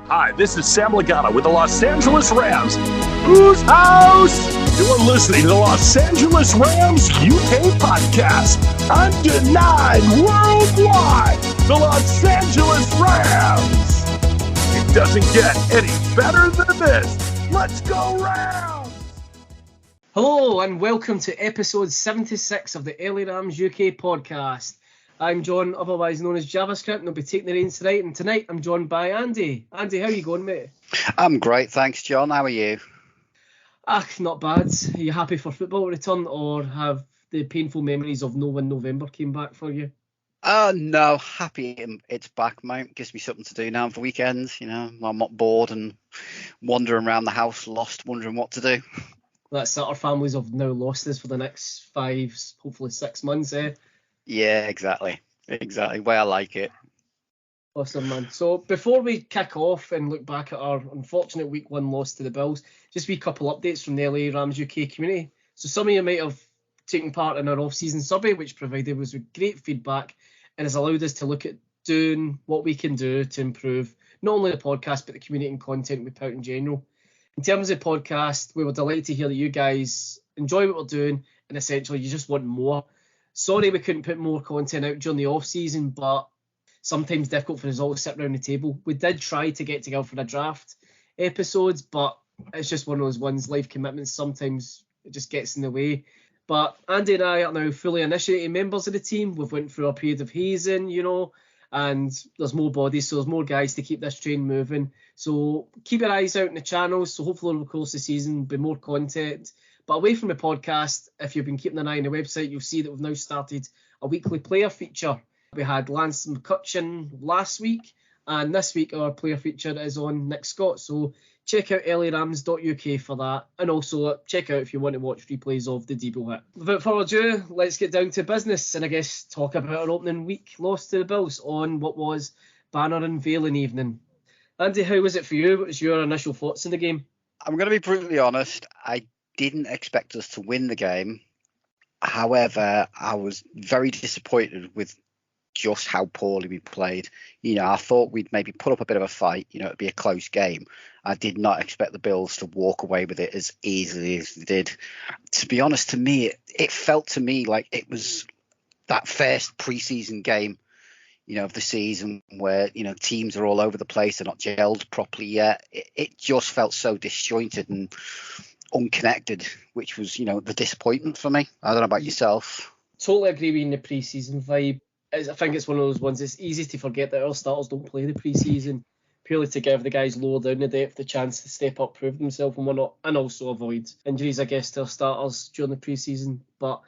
Hi, this is Sam Lagana with the Los Angeles Rams. Whose house? You're listening to the Los Angeles Rams UK podcast. Undenied worldwide, the Los Angeles Rams. It doesn't get any better than this. Let's go Rams! Hello and welcome to episode 76 of the LA Rams UK podcast. I'm John, otherwise known as JavaScript, and I'll be taking the reins tonight. And tonight I'm joined by Andy. Andy, how are you going, mate? I'm great, thanks, John. How are you? Not bad. Are you happy for football return, or have the painful memories of No Win November came back for you? No, happy it's back, mate. Gives me something to do now for weekends. You know, I'm not bored and wandering around the house, lost, wondering what to do. That's that our families have now lost us for the next 5, hopefully 6 months, eh? Yeah, exactly. Way I like it. Awesome, man. So before we kick off and look back at our unfortunate week 1 loss to the Bills, just a wee couple updates from the LA Rams UK community. So some of you might have taken part in our off-season survey, which provided us with great feedback and has allowed us to look at doing what we can do to improve not only the podcast, but the community and content we put out in general. In terms of the podcast, we were delighted to hear that you guys enjoy what we're doing and essentially you just want more. Sorry we couldn't put more content out during the off-season, but sometimes difficult for us all to sit around the table. We did try to get together for the draft episodes, but it's just one of those ones, life commitments, sometimes it just gets in the way. But Andy and I are now fully initiated members of the team. We've went through a period of hazing, and there's more bodies, so there's more guys to keep this train moving. So keep your eyes out in the channels. So hopefully over the course of the season, there'll be more content. But away from the podcast, if you've been keeping an eye on the website, you'll see that we've now started a weekly player feature. We had Lance McCutcheon last week, and this week our player feature is on Nick Scott. So check out larams.uk for that, and also check out if you want to watch replays of the Debo hit. Without further ado, let's get down to business and I guess talk about our opening week loss to the Bills on what was banner unveiling evening. Andy, how was it for you? What was your initial thoughts in the game? I'm going to be brutally honest. I didn't expect us to win the game. However, I was very disappointed with just how poorly we played. I thought we'd maybe put up a bit of a fight, it'd be a close game. I did not expect the Bills to walk away with it as easily as they did. To be honest, to me, it felt to me like it was that first preseason game, of the season where, teams are all over the place. They're not gelled properly yet. It just felt so disjointed and unconnected, which was, the disappointment for me. I don't know about yourself. Totally agree with you in the preseason vibe. I think it's one of those ones, it's easy to forget that our starters don't play the preseason purely to give the guys lower down the depth the chance to step up, prove themselves and whatnot, and also avoid injuries, I guess, to our starters during the preseason. But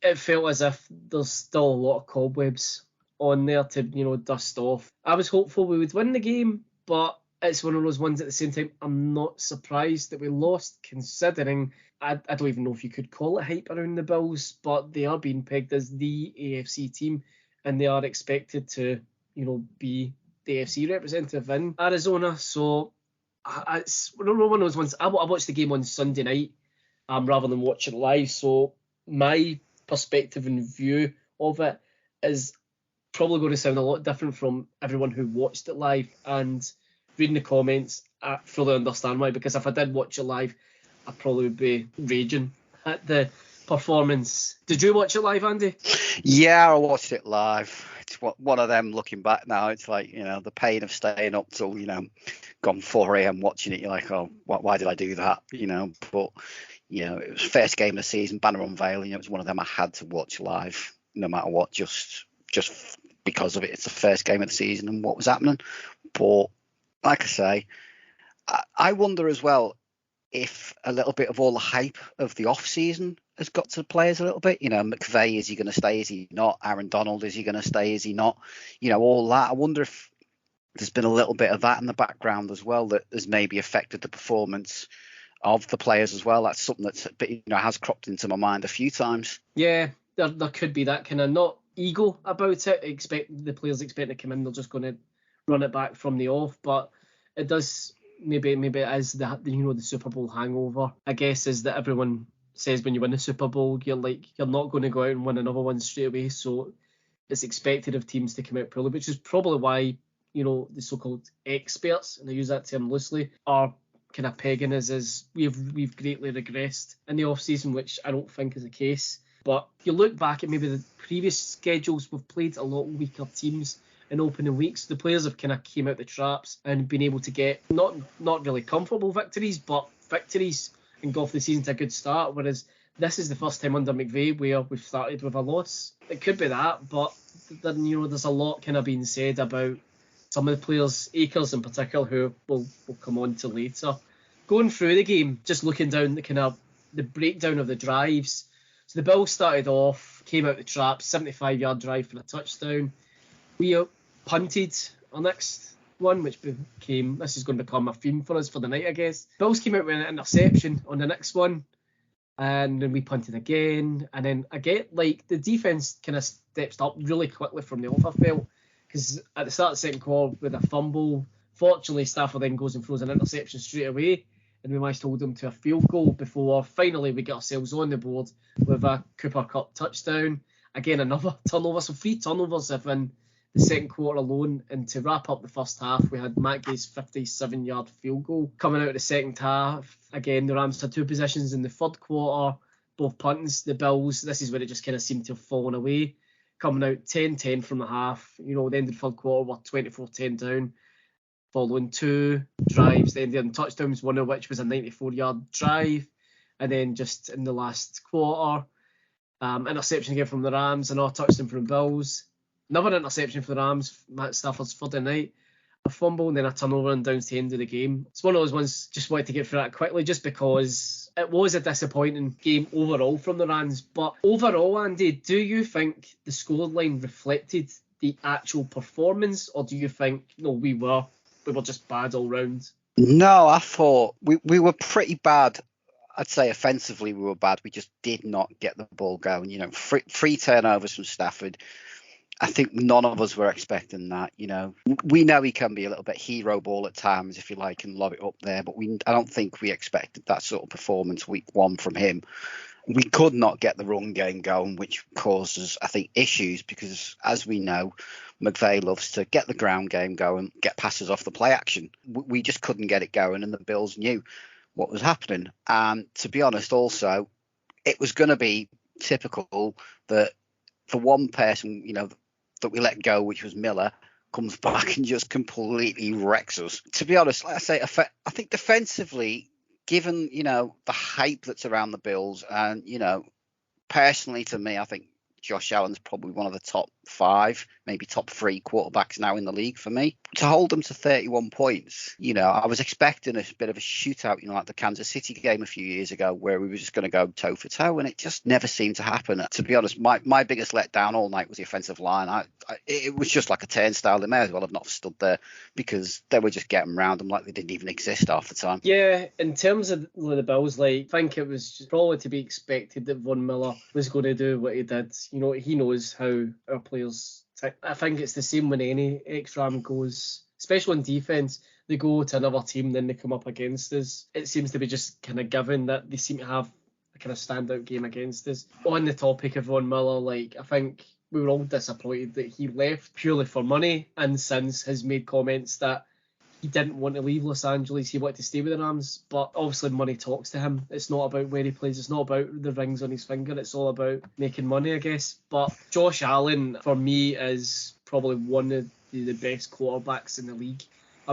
it felt as if there's still a lot of cobwebs on there to, dust off. I was hopeful we would win the game, but it's one of those ones at the same time, I'm not surprised that we lost, considering I don't even know if you could call it hype around the Bills, but they are being pegged as the AFC team, and they are expected to, be the AFC representative in Arizona. So it's one of those ones. I watched the game on Sunday night rather than watch it live. So my perspective and view of it is probably going to sound a lot different from everyone who watched it live. And reading the comments, I fully understand why, because if I did watch it live, I probably would be raging at the performance. Did you watch it live, Andy? Yeah, I watched it live. It's one of them looking back now. It's like, the pain of staying up till, gone 4 a.m. watching it. You're like, oh, why did I do that? But, it was first game of the season, banner unveiling. It was one of them I had to watch live, no matter what, just because of it. It's the first game of the season and what was happening. But like I say, I wonder as well if a little bit of all the hype of the off season has got to the players a little bit. McVay, is he going to stay? Is he not? Aaron Donald, is he going to stay? Is he not? All that. I wonder if there's been a little bit of that in the background as well that has maybe affected the performance of the players as well. That's something that's has cropped into my mind a few times. Yeah, there could be that kind of not ego about it. The players expect to come in, they're just going to run it back from the off, but it does. Maybe it is the Super Bowl hangover, I guess, is that everyone says when you win the Super Bowl, you're not going to go out and win another one straight away. So it's expected of teams to come out poorly, which is probably why the so-called experts, and I use that term loosely, are kind of pegging us as we've greatly regressed in the off-season, which I don't think is the case. But if you look back at maybe the previous schedules, we've played a lot weaker teams in opening weeks. The players have kind of came out the traps and been able to get not really comfortable victories, but victories and go off the season to a good start. Whereas this is the first time under McVay where we've started with a loss. It could be that, but then there's a lot kind of being said about some of the players, Akers in particular, who we'll come on to later. Going through the game, just looking down the breakdown of the drives. So the Bills started off, came out the trap, 75-yard drive for a touchdown. We punted our next one, which this is going to become a theme for us for the night, I guess. Bills came out with an interception on the next one, and then we punted again. And then again, the defense kind of steps up really quickly from the off, I felt. Because at the start of the second quarter, with a fumble, fortunately Stafford then goes and throws an interception straight away, and we managed to hold them to a field goal before finally we get ourselves on the board with a Cooper Kupp touchdown. Again, another turnover, so 3 turnovers in the second quarter alone. And to wrap up the first half, we had Matt Gay's 57-yard field goal. Coming out of the second half, again, the Rams had 2 possessions in the third quarter, both puntings. The Bills, this is where it just kind of seemed to have fallen away. Coming out 10-10 from the half, the end of the third quarter, we're 24-10 down, following 2 drives, the ended in touchdowns, one of which was a 94-yard drive, and then just in the last quarter, interception again from the Rams, another touchdown from the Bills, another interception for the Rams, Matt Stafford's Friday night, a fumble, and then a turnover and down to the end of the game. It's one of those ones, just wanted to get through that quickly, just because it was a disappointing game overall from the Rams. But overall, Andy, do you think the scoreline reflected the actual performance, or do you think we were just bad all round? No, I thought we were pretty bad. I'd say offensively we were bad. We just did not get the ball going. Three turnovers from Stafford. I think none of us were expecting that. We know he can be a little bit hero ball at times, if you like, and lob it up there. But I don't think we expected that sort of performance week 1 from him. We could not get the run game going, which causes, I think, issues because, as we know, McVay loves to get the ground game going, get passes off the play action. We just couldn't get it going, and the Bills knew what was happening. And to be honest, also, it was going to be typical that for one person, that we let go, which was Miller, comes back and just completely wrecks us. To be honest, like I say, I think defensively, given, the hype that's around the Bills, and, personally to me, I think Josh Allen's probably one of the top 5, maybe top 3 quarterbacks now in the league for me. To hold them to 31 points, I was expecting a bit of a shootout, like the Kansas City game a few years ago, where we were just going to go toe for toe, and it just never seemed to happen. To be honest, my biggest letdown all night was the offensive line. It was just like a turnstile. They may as well have not stood there because they were just getting around them like they didn't even exist half the time. Yeah, in terms of the Bills, I think it was just probably to be expected that Von Miller was going to do what he did. He knows how our players tick. I think it's the same when any ex-Ram goes, especially on defence, they go to another team, then they come up against us. It seems to be just kind of given that they seem to have a kind of standout game against us. On the topic of Von Miller, I think we were all disappointed that he left purely for money, and since has made comments that he didn't want to leave Los Angeles, he wanted to stay with the Rams, but obviously money talks to him. It's not about where he plays, it's not about the rings on his finger, it's all about making money, I guess. But Josh Allen, for me, is probably one of the best quarterbacks in the league.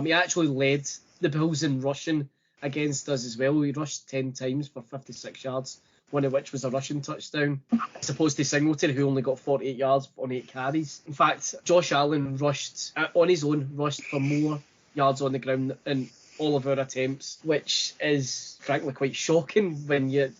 He actually led the Bills in rushing against us as well. He rushed 10 times for 56 yards, one of which was a rushing touchdown, as opposed to Singletary, who only got 48 yards on 8 carries. In fact, Josh Allen rushed for more yards on the ground in all of our attempts, which is frankly quite shocking when you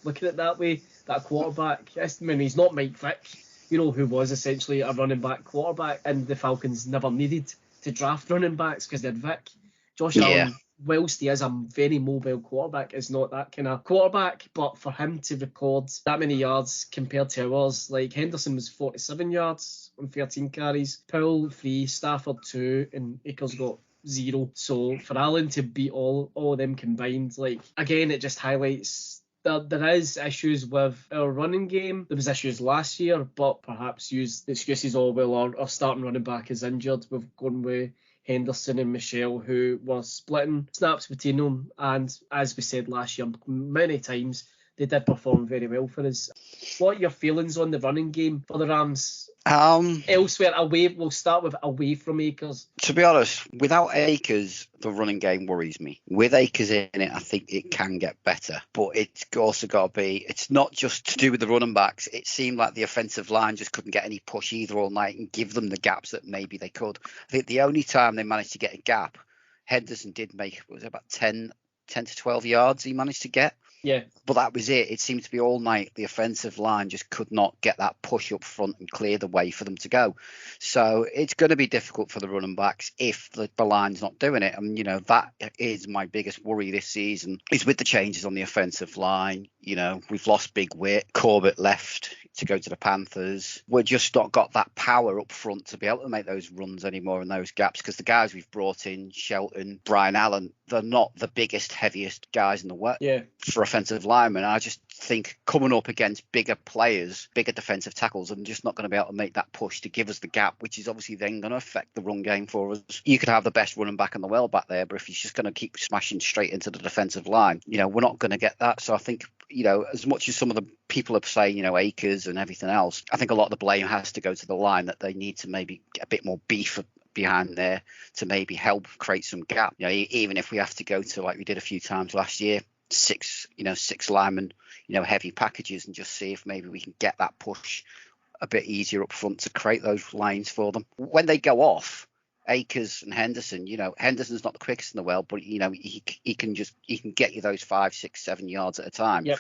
look at it that way. That quarterback, he's not Mike Vick, who was essentially a running back quarterback, and the Falcons never needed to draft running backs because they had Vick. Josh Allen, whilst he is a very mobile quarterback, is not that kind of quarterback, but for him to record that many yards compared to ours, Henderson was 47 yards on 13 carries, Powell 3, Stafford 2, and Akers got 0. So for Allen to beat all of them combined, again, it just highlights there is issues with our running game. There was issues last year, but perhaps use the excuses, our starting running back is injured. We've gone with Henderson and Michelle, who were splitting snaps between them. And as we said last year, many times, they did perform very well for us. What are your feelings on the running game for the Rams? Elsewhere, we'll start with away from Akers. To be honest, without Akers, the running game worries me. With Akers in it, I think it can get better. But it's also got to be, it's not just to do with the running backs. It seemed like the offensive line just couldn't get any push either all night and give them the gaps that maybe they could. I think the only time they managed to get a gap, Henderson did make, was it about 10 to 12 yards he managed to get? Yeah. But that was it. It seemed to be all night the offensive line just could not get that push up front and clear the way for them to go. So it's going to be difficult for the running backs if the line's not doing it. And, that is my biggest worry this season is with the changes on the offensive line. We've lost Big Whit. Corbett left to go to the Panthers. We're just not got that power up front to be able to make those runs anymore in those gaps because the guys we've brought in, Shelton, Brian Allen, they're not the biggest, heaviest guys in the world for offensive linemen. I just think coming up against bigger players, bigger defensive tackles, I'm just not going to be able to make that push to give us the gap, which is obviously then going to affect the run game for us. You could have the best running back in the world back there, but if he's just going to keep smashing straight into the defensive line, we're not going to get that. So I think, as much as some of the people are saying, Akers and everything else, I think a lot of the blame has to go to the line that they need to maybe get a bit more beef behind there to maybe help create some gap. Even if we have to go to, like we did a few times last year, six linemen, heavy packages, and just see if maybe we can get that push a bit easier up front to create those lanes for them. When they go off, Akers and Henderson, Henderson's not the quickest in the world, but he can get you those 5, 6, 7 yards at a time. Yep.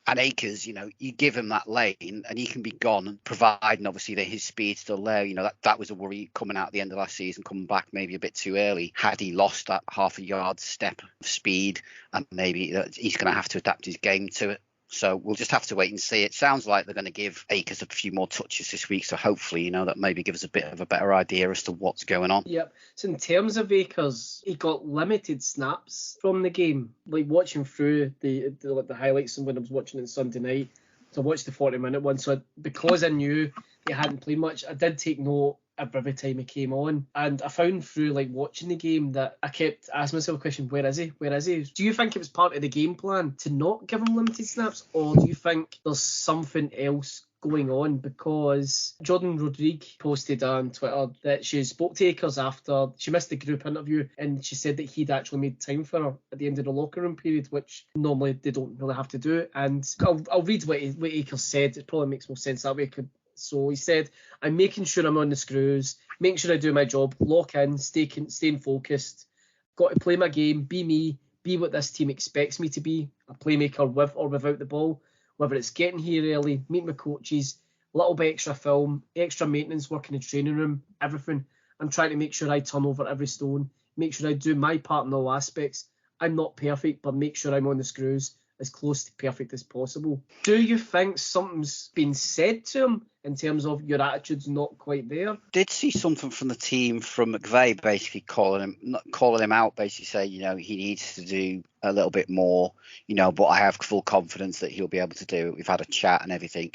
And Akers, you give him that lane and he can be gone, providing obviously that his speed's still there. That was a worry coming out at the end of last season, coming back maybe a bit too early. Had he lost that half a yard step of speed, and maybe he's going to have to adapt his game to it. So we'll just have to wait and see. It sounds like they're going to give Akers a few more touches this week. So hopefully, that maybe gives us a bit of a better idea as to what's going on. Yep. So in terms of Akers, he got limited snaps from the game. Like watching through the highlights and when I was watching it Sunday night, so I watched the 40-minute one. So because I knew he hadn't played much, I did take note every time he came on, and I found through watching the game that I kept asking myself a question: where is he? Do you think it was part of the game plan to not give him limited snaps, or do you think there's something else going on? Because Jordan Rodriguez posted on Twitter that she spoke to Akers after she missed the group interview, and she said that he'd actually made time for her at the end of the locker room period, which normally they don't really have to do. And I'll read what Akers said. It probably makes more sense that way. So he said, "I'm making sure I'm on the screws, making sure I do my job, lock in, staying focused. Got to play my game, be me, be what this team expects me to be, a playmaker with or without the ball, whether it's getting here early, meeting my coaches, a little bit extra film, extra maintenance work in the training room, everything. I'm trying to make sure I turn over every stone, make sure I do my part in all aspects. I'm not perfect, but make sure I'm on the screws, as close to perfect as possible." Do you think something's been said to him in terms of your attitude's not quite there? Did see something from the team, from McVay, basically calling him out, basically saying, he needs to do a little bit more, but I have full confidence that he'll be able to do it. We've had a chat and everything.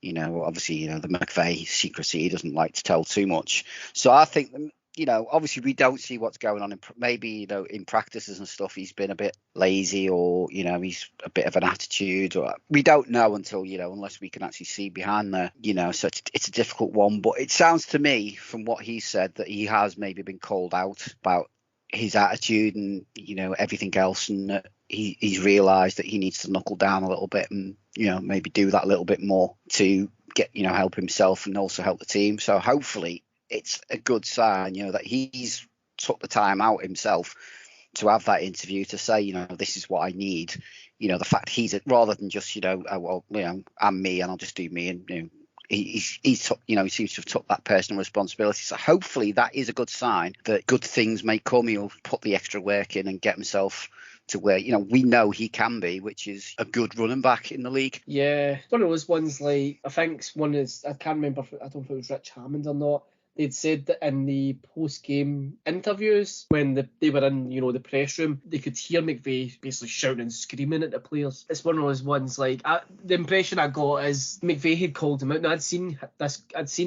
Obviously, the McVay secrecy, he doesn't like to tell too much. So I think, obviously we don't see what's going on in practices and stuff. He's been a bit lazy, or, he's a bit of an attitude, or we don't know until, unless we can actually see behind there, so it's a difficult one. But it sounds to me from what he said that he has maybe been called out about his attitude and, everything else. And he's realised that he needs to knuckle down a little bit and, maybe do that a little bit more to get, help himself and also help the team. So hopefully it's a good sign, that he's took the time out himself to have that interview to say, this is what I need. The fact rather than just, I'm me and I'll just do me, and he's took, he seems to have took that personal responsibility. So hopefully that is a good sign that good things may come. He'll put the extra work in and get himself to where, we know he can be, which is a good running back in the league. Yeah, one of those ones, I think one is, I can't remember, I don't know if it was Rich Hammond or not, they'd said that in the post-game interviews, when they were in, the press room, they could hear McVeigh basically shouting and screaming at the players. It's one of those ones, like, the impression I got is McVeigh had called him out. Now, I'd seen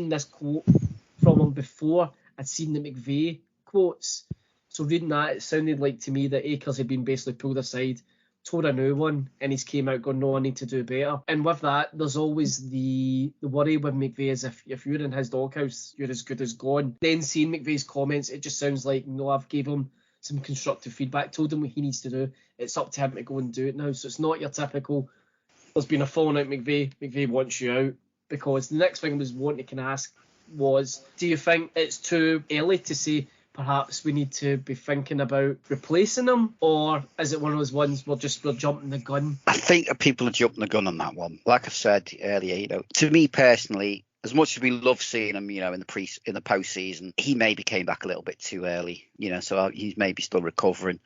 this quote from him before. I'd seen the McVeigh quotes. So reading that, it sounded like to me that Akers had been basically pulled aside, told a new one, and he's came out going, no, I need to do better. And with that, there's always the worry with McVeigh is if you're in his doghouse, you're as good as gone. Then seeing McVeigh's comments, it just sounds like, I've gave him some constructive feedback, told him what he needs to do. It's up to him to go and do it now. So it's not your typical, there's been a falling out McVeigh wants you out. Because the next thing I was wanting to ask was, do you think it's too early to say perhaps we need to be thinking about replacing him, or is it one of those ones we're jumping the gun? I think people are jumping the gun on that one. Like I said earlier, to me personally, as much as we love seeing him, in the postseason, he maybe came back a little bit too early, so he's maybe still recovering.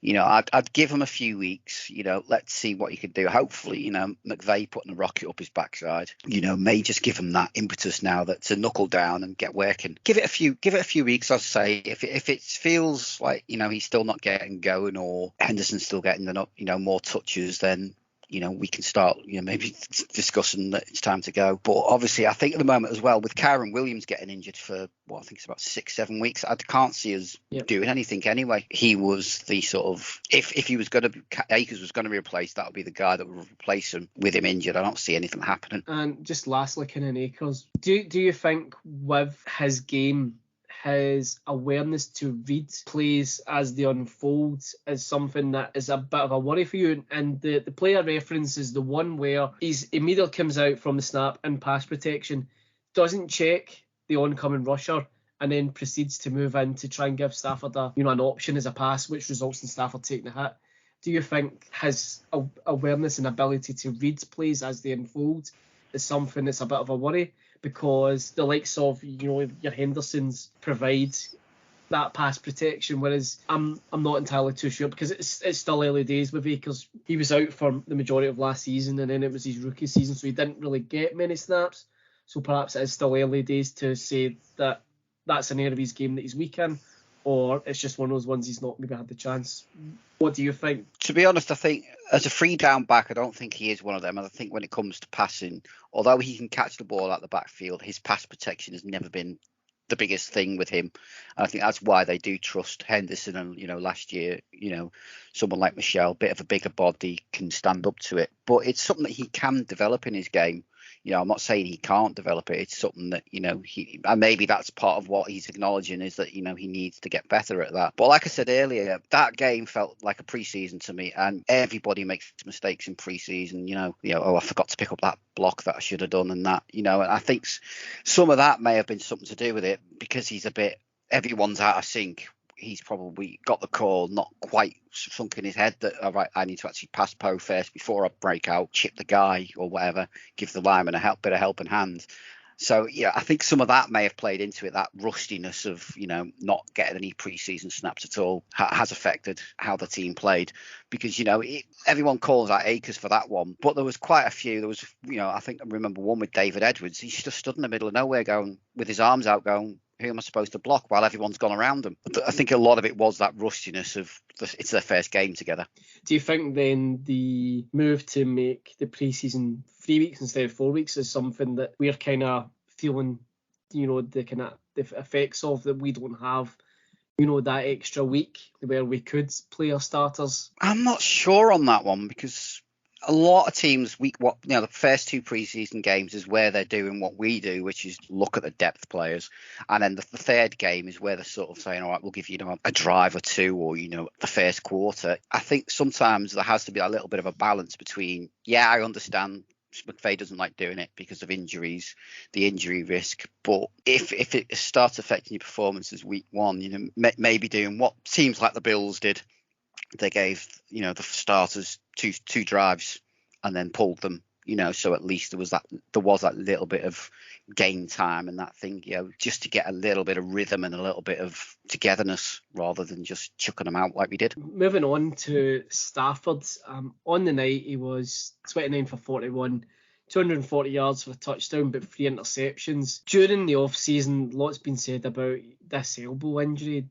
I'd give him a few weeks, let's see what he can do. Hopefully, McVeigh putting a rocket up his backside, may just give him that impetus now that to knuckle down and get working. Give it a few weeks, I'd say. If it feels like, he's still not getting going or Henderson's still getting more touches, then we can start, maybe discussing that it's time to go. But obviously, I think at the moment as well, with Kyron Williams getting injured for, I think it's about 6-7 weeks, I can't see us doing anything anyway. He was the sort of, if he was going to, Akers was going to be replaced, that would be the guy that would replace him with him injured. I don't see anything happening. And just lastly, kind of Akers, do you think with his game, his awareness to read plays as they unfold is something that is a bit of a worry for you? And the player reference is the one where he immediately comes out from the snap in pass protection, doesn't check the oncoming rusher, and then proceeds to move in to try and give Stafford an option as a pass, which results in Stafford taking the hit. Do you think his awareness and ability to read plays as they unfold is something that's a bit of a worry? Because the likes of, your Hendersons provide that pass protection, whereas I'm not entirely too sure, because it's still early days with Akers. He was out for the majority of last season, and then it was his rookie season, so he didn't really get many snaps. So perhaps it is still early days to say that that's an area of his game that he's weak in, or it's just one of those ones he's not maybe had the chance. What do you think? To be honest, I think as a free down back, I don't think he is one of them. I think when it comes to passing, although he can catch the ball out the backfield, his pass protection has never been the biggest thing with him. And I think that's why they do trust Henderson. And, last year, someone like Michelle, bit of a bigger body, can stand up to it. But it's something that he can develop in his game. I'm not saying he can't develop it. It's something that, and maybe that's part of what he's acknowledging is that, he needs to get better at that. But like I said earlier, that game felt like a preseason to me, and everybody makes mistakes in preseason, I forgot to pick up that block that I should have done and that, and I think some of that may have been something to do with it because everyone's out of sync. He's probably got the call not quite sunk in his head that, all right, I need to actually pass Poe first before I break out, chip the guy or whatever, give the lineman a bit of helping hand. So, I think some of that may have played into it. That rustiness of, not getting any preseason snaps at all has affected how the team played because, everyone calls out Akers for that one. But there was quite a few. There was, I think I remember one with David Edwards. He just stood in the middle of nowhere going with his arms out going, who am I supposed to block while everyone's gone around them? I think a lot of it was that rustiness of it's their first game together. Do you think then the move to make the preseason 3 weeks instead of 4 weeks is something that we're kind of feeling, the effects of, that we don't have, that extra week where we could play our starters? I'm not sure on that one because a lot of teams, the first two preseason games is where they're doing what we do, which is look at the depth players. And then the third game is where they're sort of saying, all right, we'll give you a drive or two or, the first quarter. I think sometimes there has to be a little bit of a balance between, I understand McVeigh doesn't like doing it because of injuries, the injury risk. But if it starts affecting your performances week one, maybe doing what teams like the Bills did. They gave, the starters two drives and then pulled them, so at least there was that little bit of game time and that thing, just to get a little bit of rhythm and a little bit of togetherness rather than just chucking them out like we did. Moving on to Stafford, on the night he was 29 for 41, 240 yards for a touchdown, but 3 interceptions. During the off-season, lots been said about this elbow injury.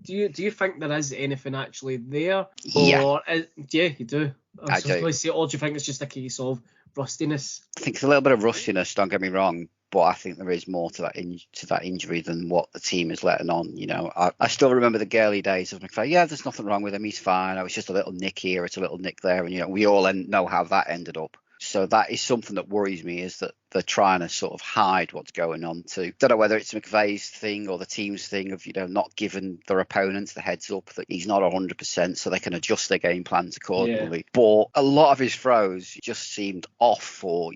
Do you think there is anything actually there? Yeah. Or yeah, you do. I do. Or do you think it's just a case of rustiness? I think it's a little bit of rustiness, don't get me wrong, but I think there is more to that injury than what the team is letting on. I still remember the Gurley days of McVay. Yeah, there's nothing wrong with him. He's fine. It was just a little nick here, it's a little nick there, and we all know how that ended up. So that is something that worries me, is that they're trying to sort of hide what's going on too. Don't know whether it's McVay's thing or the team's thing of, not giving their opponents the heads up that he's not 100% so they can adjust their game plans accordingly. Yeah. But a lot of his throws just seemed off, or,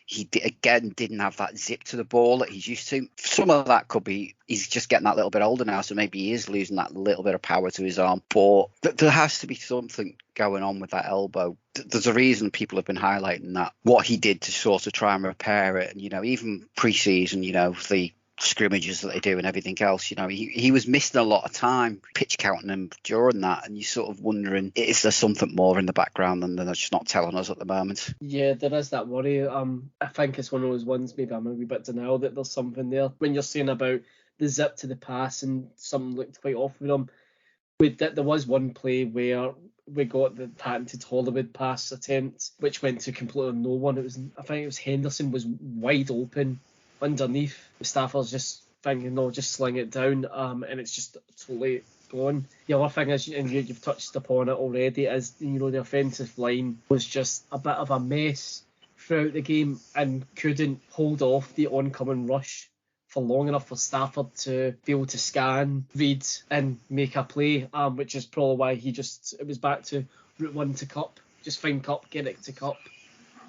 he again didn't have that zip to the ball that he's used to. Some of that could be he's just getting that little bit older now, so maybe he is losing that little bit of power to his arm. But there has to be something going on with that elbow. There's a reason people have been highlighting that, what he did to sort of try and repair it. And, even pre-season, the scrimmages that they do and everything else, he was missing a lot of time, pitch counting them during that, and you're sort of wondering, is there something more in the background than they're just not telling us at the moment? Yeah, there is that worry. I think it's one of those ones, maybe I'm a wee bit denial that there's something there. When you're saying about the zip to the pass and something looked quite off with him, there was one play where we got the patented Hollywood pass attempt, which went to completely no one. I think it was Henderson was wide open underneath. Stafford's just thinking, no, just sling it down, and it's just totally gone. The other thing is, and you've touched upon it already, is the offensive line was just a bit of a mess throughout the game and couldn't hold off the oncoming rush for long enough for Stafford to be able to scan, read, and make a play, which is probably why it was back to route one to Cup. Just find Cup, get it to Cup.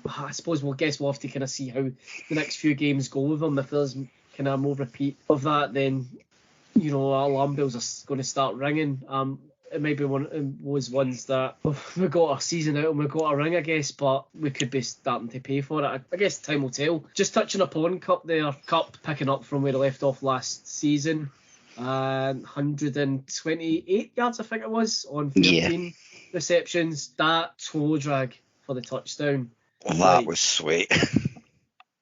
I suppose we'll have to kind of see how the next few games go with him. If there's kind of more repeat of that, then alarm bells are going to start ringing. It may be one of those ones that we got a season out and we got a ring, I guess, but we could be starting to pay for it. I guess time will tell. Just touching upon Cup there, Cup picking up from where he left off last season, 128 yards I think it was on 13 receptions. That toe drag for the touchdown. Well, that was sweet.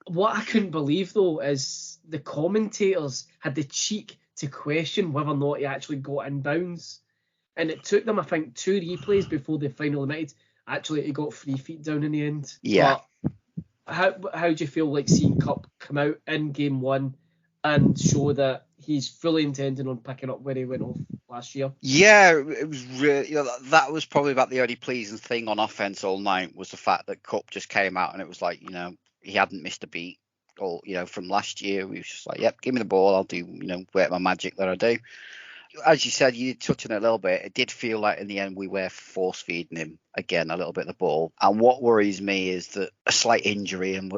What I couldn't believe, though, is the commentators had the cheek to question whether or not he actually got in bounds. And it took them, I think, 2 replays before they finally admitted actually he got 3 feet down in the end. Yeah. But how do you feel like seeing Cup come out in game 1 and show that he's fully intending on picking up where he went off last year? Yeah, it was really, that was probably about the only pleasing thing on offense all night, was the fact that Cup just came out and it was like, he hadn't missed a beat. Or, from last year, we was just like, yep, give me the ball, I'll do, work my magic that I do. As you said, you touched on it a little bit. It did feel like in the end we were force feeding him again a little bit of the ball. And what worries me is that a slight injury and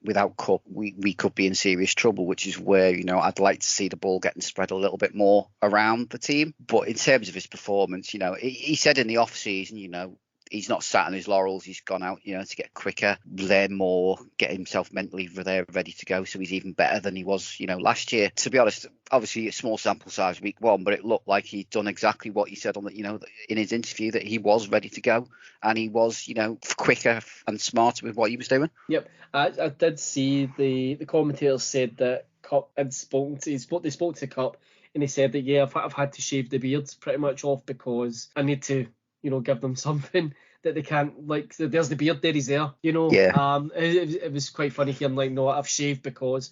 without Cup, we could be in serious trouble, which is where I'd like to see the ball getting spread a little bit more around the team. But in terms of his performance, he said in the off season, he's not sat on his laurels. He's gone out, to get quicker, learn more, get himself mentally there, ready to go. So he's even better than he was, last year. To be honest, obviously a small sample size week 1, but it looked like he'd done exactly what he said on the, in his interview, that he was ready to go and he was, quicker and smarter with what he was doing. Yep, I did see the commentators said that Cup had they spoke to Cup and he said that I've had to shave the beard pretty much off because I need to give them something that they can't, like, there's the beard there, he's there, Yeah. It was quite funny hearing, like, no, I've shaved because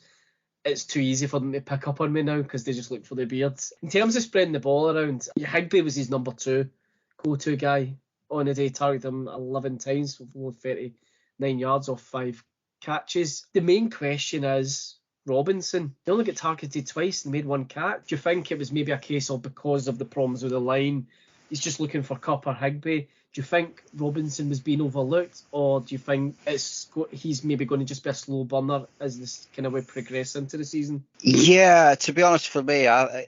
it's too easy for them to pick up on me now because they just look for the beards. In terms of spreading the ball around, Higbee was his number 2 go-to guy on the day, targeted him 11 times for 39 yards off 5 catches. The main question is Robinson. He only got targeted twice and made 1 catch. Do you think it was maybe a case of because of the problems with the line, he's just looking for Cup or Higbee? Do you think Robinson was being overlooked, or do you think he's maybe going to just be a slow burner as this kind of way progress into the season? Yeah, to be honest, for me, I'm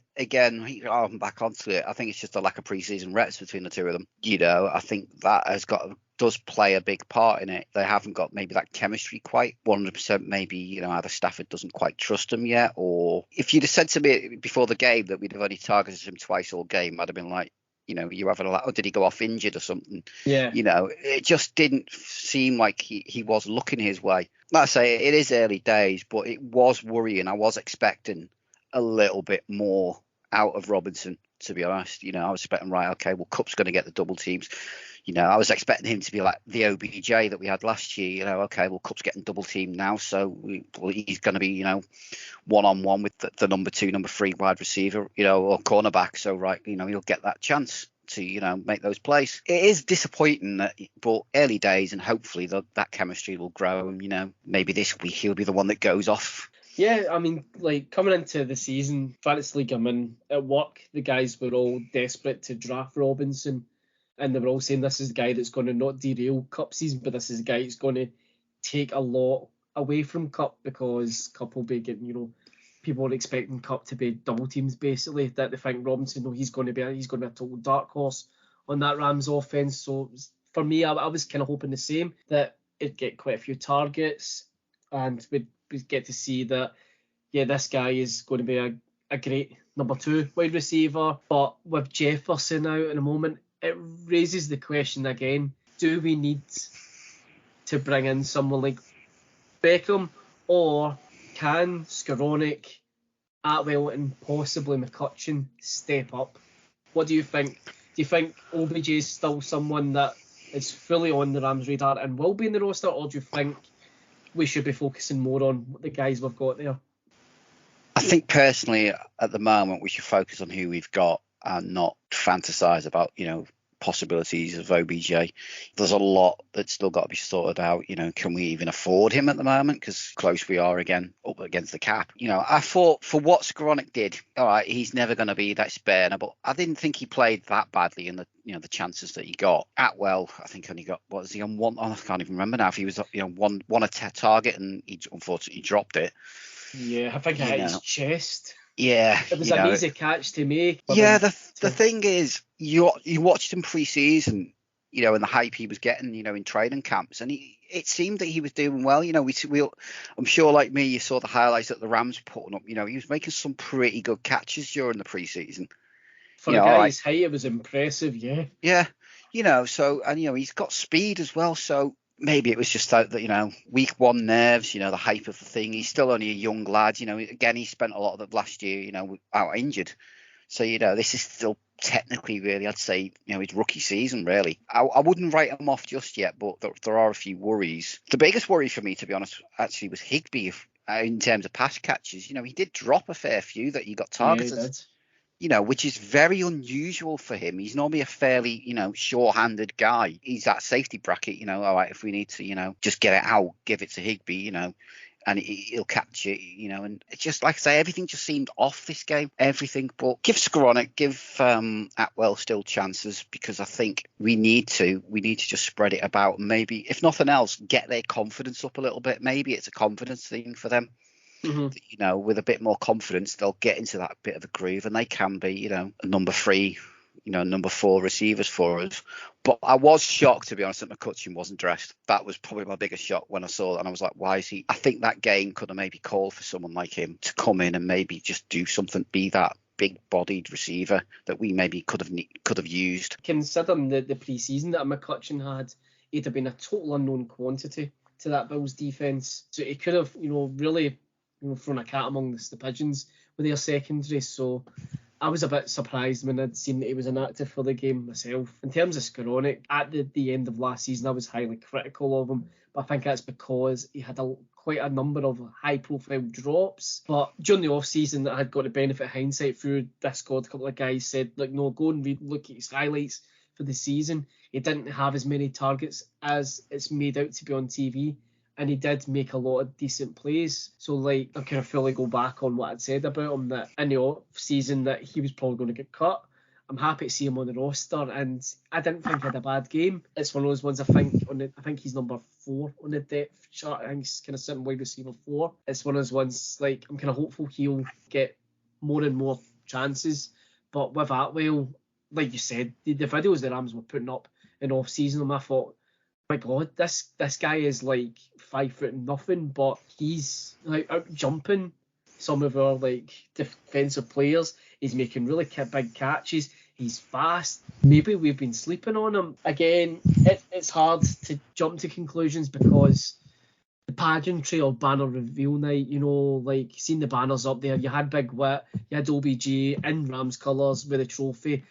back onto it. I think it's just a lack of pre-season reps between the two of them. I think that does play a big part in it. They haven't got maybe that chemistry quite 100%. Maybe, either Stafford doesn't quite trust him yet, or if you'd have said to me before the game that we'd have only targeted him twice all game, I'd have been like, you having a lot, or did he go off injured or something? Yeah. It just didn't seem like he was looking his way. Like I say, it is early days, but it was worrying. I was expecting a little bit more out of Robinson, to be honest. I was expecting, right, okay, well, Cup's going to get the double teams. I was expecting him to be like the OBJ that we had last year. Okay, well, Cup's getting double teamed now, so he's going to be, one-on-one with the number 2, number 3 wide receiver, or cornerback. So, right, he'll get that chance to, make those plays. It is disappointing, but early days, and hopefully that chemistry will grow. And, maybe this week he'll be the one that goes off. Yeah, I mean, like, coming into the season, Fantasy League I'm in, at work, the guys were all desperate to draft Robinson. And they were all saying this is the guy that's going to not derail Cup season, but this is the guy that's going to take a lot away from Cup, because Cup will be getting, people are expecting Cup to be double teams basically. That they think Robinson, he's going to be a total dark horse on that Rams offense. So for me, I was kind of hoping the same, that it'd get quite a few targets, and we'd get to see that, yeah, this guy is going to be a great number 2 wide receiver. But with Jefferson out in a moment, it raises the question again, do we need to bring in someone like Beckham, or can Skowronek, Atwell and possibly McCutcheon step up? What do you think? Do you think OBJ is still someone that is fully on the Rams radar and will be in the roster, or do you think we should be focusing more on the guys we've got there? I think personally at the moment we should focus on who we've got and not fantasize about, possibilities of OBJ. There's a lot that's still got to be sorted out. Can we even afford him at the moment? Because close we are again up against the cap. I thought for what Skowronek did, all right, he's never going to be that sparer, but I didn't think he played that badly in the the chances that he got. Atwell, I think only got, what was he on one? I can't even remember now if he was one target and he unfortunately dropped it. Yeah, I think I hit his chest. Yeah, it was an easy catch to make. Yeah, the thing is, you watched him pre-season, and the hype he was getting, in training camps, and it seemed that he was doing well. I'm sure, like me, you saw the highlights that the Rams were putting up. He was making some pretty good catches during the pre-season. For a guy's height, it was impressive. Yeah. Yeah, so, and he's got speed as well, so. Maybe it was just that, week 1 nerves, the hype of the thing. He's still only a young lad. Again, he spent a lot of the last year, out injured. So, this is still technically really, I'd say, his rookie season, really. I wouldn't write him off just yet, but there are a few worries. The biggest worry for me, to be honest, actually was Higbee in terms of pass catches. He did drop a fair few that he got targeted. Yeah, he did. Which is very unusual for him. He's normally a fairly, sure-handed guy. He's that safety bracket, all right, if we need to, just get it out, give it to Higbee, and he'll catch it, and it's just, like I say, everything just seemed off this game, everything. But give Skowronek, give Atwell still chances, because I think we need to just spread it about, and maybe, if nothing else, get their confidence up a little bit. Maybe it's a confidence thing for them. Mm-hmm. With a bit more confidence, they'll get into that bit of a groove, and they can be, a number 3, number 4 receivers for us. But I was shocked, to be honest, that McCutcheon wasn't dressed. That was probably my biggest shock when I saw that, and I was like, why is he? I think that game could have maybe called for someone like him to come in and maybe just do something, be that big-bodied receiver that we maybe could have used. Considering the pre-season that McCutcheon had, he'd have been a total unknown quantity to that Bills defence. So he could have, really thrown a cat amongst the pigeons with their secondary. So I was a bit surprised when I'd seen that he was inactive for the game myself. In terms of Skowronek, at the end of last season, I was highly critical of him, but I think that's because he had quite a number of high-profile drops. But during the off-season, I had got the benefit of hindsight through Discord. A couple of guys said, no, go and look at his highlights for the season. He didn't have as many targets as it's made out to be on TV. And he did make a lot of decent plays. So, I'm kind of fully go back on what I'd said about him, that in the off-season that he was probably going to get cut. I'm happy to see him on the roster, and I didn't think he had a bad game. It's one of those ones I think he's number 4 on the depth chart. I think he's kind of sitting wide receiver 4. It's one of those ones, I'm kind of hopeful he'll get more and more chances. But with Atwell, like you said, the videos the Rams were putting up in off-season, I thought, my God, this guy is 5 foot nothing, but he's out jumping some of our defensive players. He's making really big catches. He's fast. Maybe we've been sleeping on him. Again, it's hard to jump to conclusions because the pageantry of banner reveal night, like seeing the banners up there, you had Big Wit, you had OBG in Rams colours with a trophy.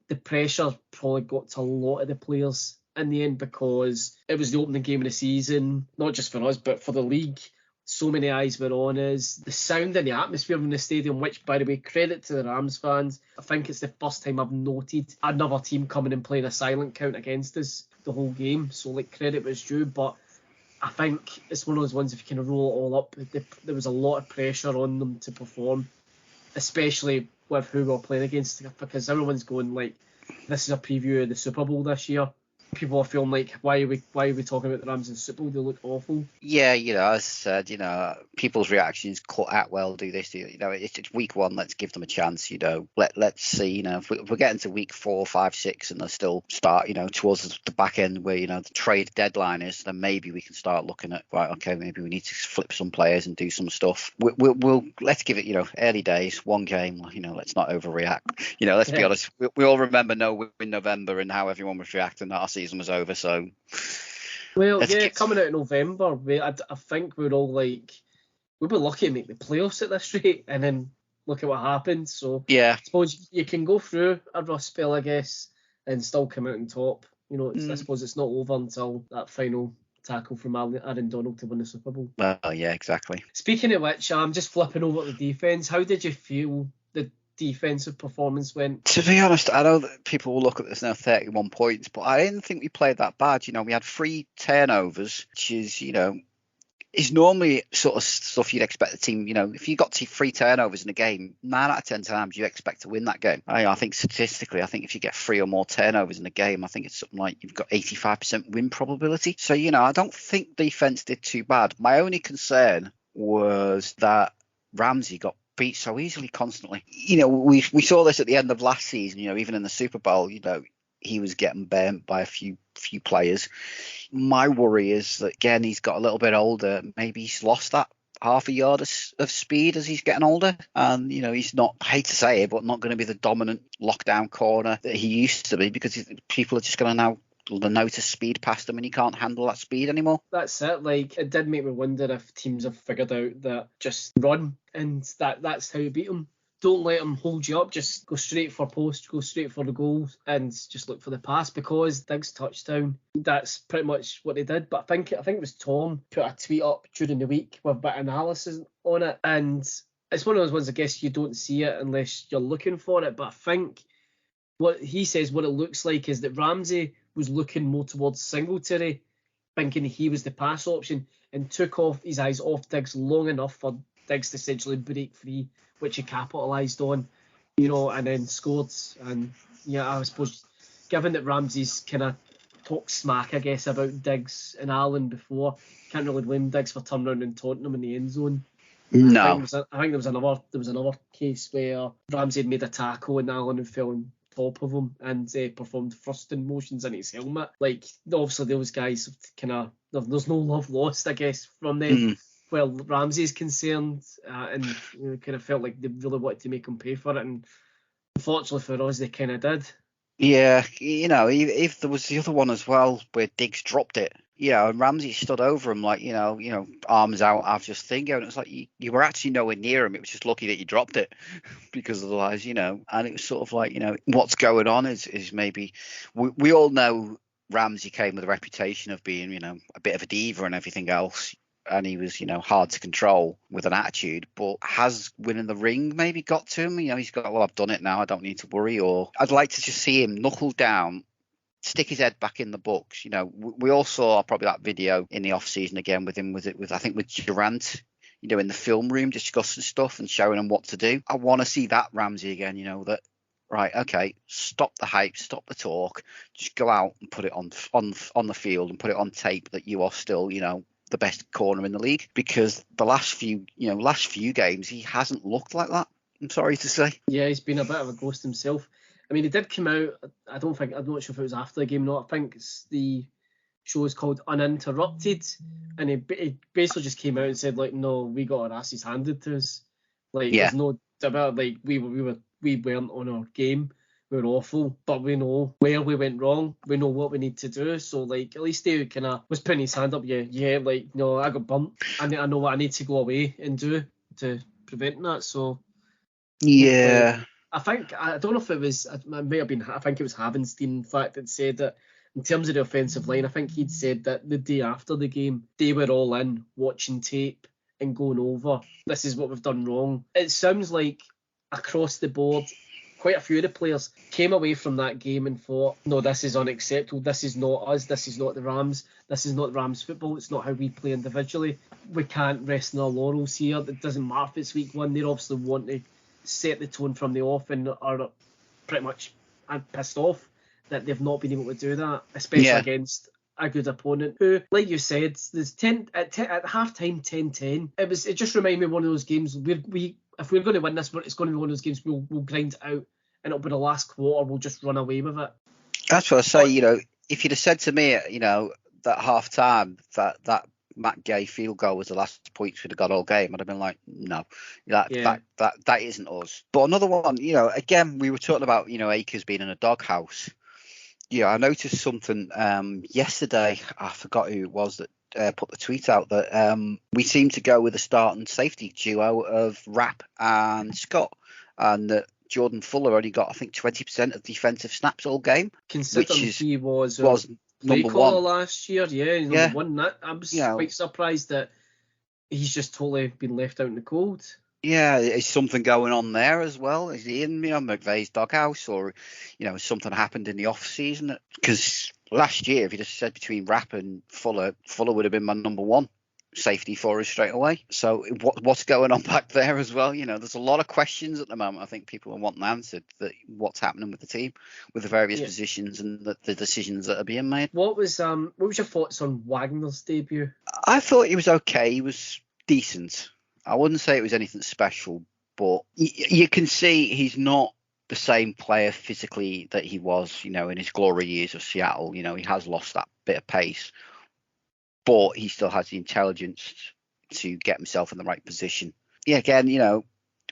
The pressure probably got to a lot of the players in the end because it was the opening game of the season, not just for us, but for the league. So many eyes were on us. The sound and the atmosphere in the stadium, which, by the way, credit to the Rams fans. I think it's the first time I've noted another team coming and playing a silent count against us the whole game. So, credit was due. But I think it's one of those ones, if you can roll it all up, there was a lot of pressure on them to perform, especially with who we're playing against, because everyone's going, this is a preview of the Super Bowl this year. People are feeling like, why are we talking about the Rams in the Super Bowl? They look awful. Yeah, as I said, people's reactions cut out, well, do this, it's week one, let's give them a chance, let's see, if we're getting to week 4, 5, 6 and they still start, towards the back end where, the trade deadline is, then maybe we can start looking at, right, okay, maybe we need to flip some players and do some stuff. We'll let's give it, early days, one game, let's not overreact. Let's be honest, we all remember in November and how everyone was reacting that our season was over, so coming out in November, I think we're all like, we were lucky to make the playoffs at this rate, and then look at what happened. So I suppose you can go through a rough spell, I guess, and still come out on top. I suppose it's not over until that final tackle from Aaron Donald to win the Super Bowl. Yeah, exactly. Speaking of which, I'm just flipping over to the defence. How did you feel the defensive performance went? To be honest, I know that people will look at this now 31 points, but I didn't think we played that bad. We had 3 turnovers, which is, is normally sort of stuff you'd expect the team, if you got 3 turnovers in a game, 9 out of 10 times you expect to win that game. I think statistically, if you get 3 or more turnovers in a game, I think it's something like you've got 85% win probability. So, I don't think defense did too bad. My only concern was that Ramsey got beat so easily constantly. We saw this at the end of last season, even in the Super Bowl, he was getting burnt by a few players. My worry is that, again, he's got a little bit older. Maybe he's lost that half a yard of speed as he's getting older. And, he's not, I hate to say it, but not going to be the dominant lockdown corner that he used to be, because people are just going to now notice speed past him and he can't handle that speed anymore. That's it. It did make me wonder if teams have figured out that just run, and that's how you beat them. Don't let them hold you up. Just go straight for post, go straight for the goals, and just look for the pass, because Diggs' touchdown, that's pretty much what they did. But I think it was Tom put a tweet up during the week with a bit of analysis on it, and it's one of those ones, I guess you don't see it unless you're looking for it. But I think what he says, what it looks like is that Ramsey was looking more towards Singletary, thinking he was the pass option, and took off his eyes off Diggs long enough for Diggs to essentially break free, which he capitalised on, and then scored. And I suppose, given that Ramsey's kind of talked smack, I guess, about Diggs and Allen before, can't really blame Diggs for turning around and taunting him in the end zone. No. I think there was another case where Ramsey had made a tackle and Allen had fell on top of him and performed thrusting motions in his helmet. Obviously those guys there's no love lost, I guess, from them. Well, Ramsey's concerned, and kind of felt like they really wanted to make him pay for it, and unfortunately for us, they kind of did. Yeah, if there was the other one as well where Diggs dropped it, and Ramsey stood over him arms out after just thing going. It's like you were actually nowhere near him. It was just lucky that you dropped it, because otherwise, and it was sort of like, what's going on is maybe we all know Ramsey came with a reputation of being, a bit of a diva and everything else. And he was, hard to control with an attitude, but has winning the ring maybe got to him? He's got, well, I've done it now, I don't need to worry. Or I'd like to just see him knuckle down, stick his head back in the books. We all saw probably that video in the off season again with him, with Durant, in the film room discussing stuff and showing him what to do. I want to see that Ramsey again, that, right, okay, stop the hype, stop the talk, just go out and put it on the field and put it on tape that you are still, the best corner in the league, because the last few games he hasn't looked like that, I'm sorry to say. Yeah, he's been a bit of a ghost himself. I mean, he did come out, I'm not sure if it was after the game or not. I think the show is called Uninterrupted, and he basically just came out and said, no, we got our asses handed to us. There's no about, we weren't on our game. we're awful, but we know where we went wrong. We know what we need to do. So, like, at least he kind of was putting his hand up. Yeah, like, no, I got bumped. I know what I need to go away and do to prevent that. So, Yeah. I don't know if it was, it may have been, I think it was Havenstein, in fact, that said that in terms of the offensive line, I think he'd said that the day after the game, they were all in watching tape and going over, this is what we've done wrong. It sounds like across the board, quite a few of the players came away from that game and thought, no, this is unacceptable. This is not us. This is not the Rams. This is not Rams football. It's not how we play individually. We can't rest in our laurels here. It doesn't matter if it's week one. They obviously want to set the tone from the off and are pretty much pissed off that they've not been able to do that, especially against a good opponent who, like you said, there's 10 at half time 10-10. It just reminded me of one of those games if we're going to win this, it's going to be one of those games we'll grind it out and it'll be the last quarter, we'll just run away with it. That's what I say. If you'd have said to me, that half time that Matt Gay field goal was the last points we'd have got all game, I'd have been like, no, that isn't us. But another one, again, we were talking about, Akers being in a doghouse. Yeah, I noticed something yesterday. I forgot who it was that put the tweet out that we seem to go with a starting safety duo of Rapp and Scott, and that Jordan Fuller only got, I think, 20% of defensive snaps all game. Considering he was number one one last year, number one. I was quite surprised that he's just totally been left out in the cold. Yeah, is something going on there as well? Is he in McVay's doghouse, or has something happened in the off season? Because last year, if you just said between Rapp and Fuller would have been my number one safety for us straight away. So what's going on back there as well? There's a lot of questions at the moment. I think people are wanting answered that what's happening with the team, with the various positions and the decisions that are being made. What was your thoughts on Wagner's debut? I thought he was okay. He was decent. I wouldn't say it was anything special, but you can see he's not the same player physically that he was, in his glory years of Seattle. He has lost that bit of pace, but he still has the intelligence to get himself in the right position. Yeah, again,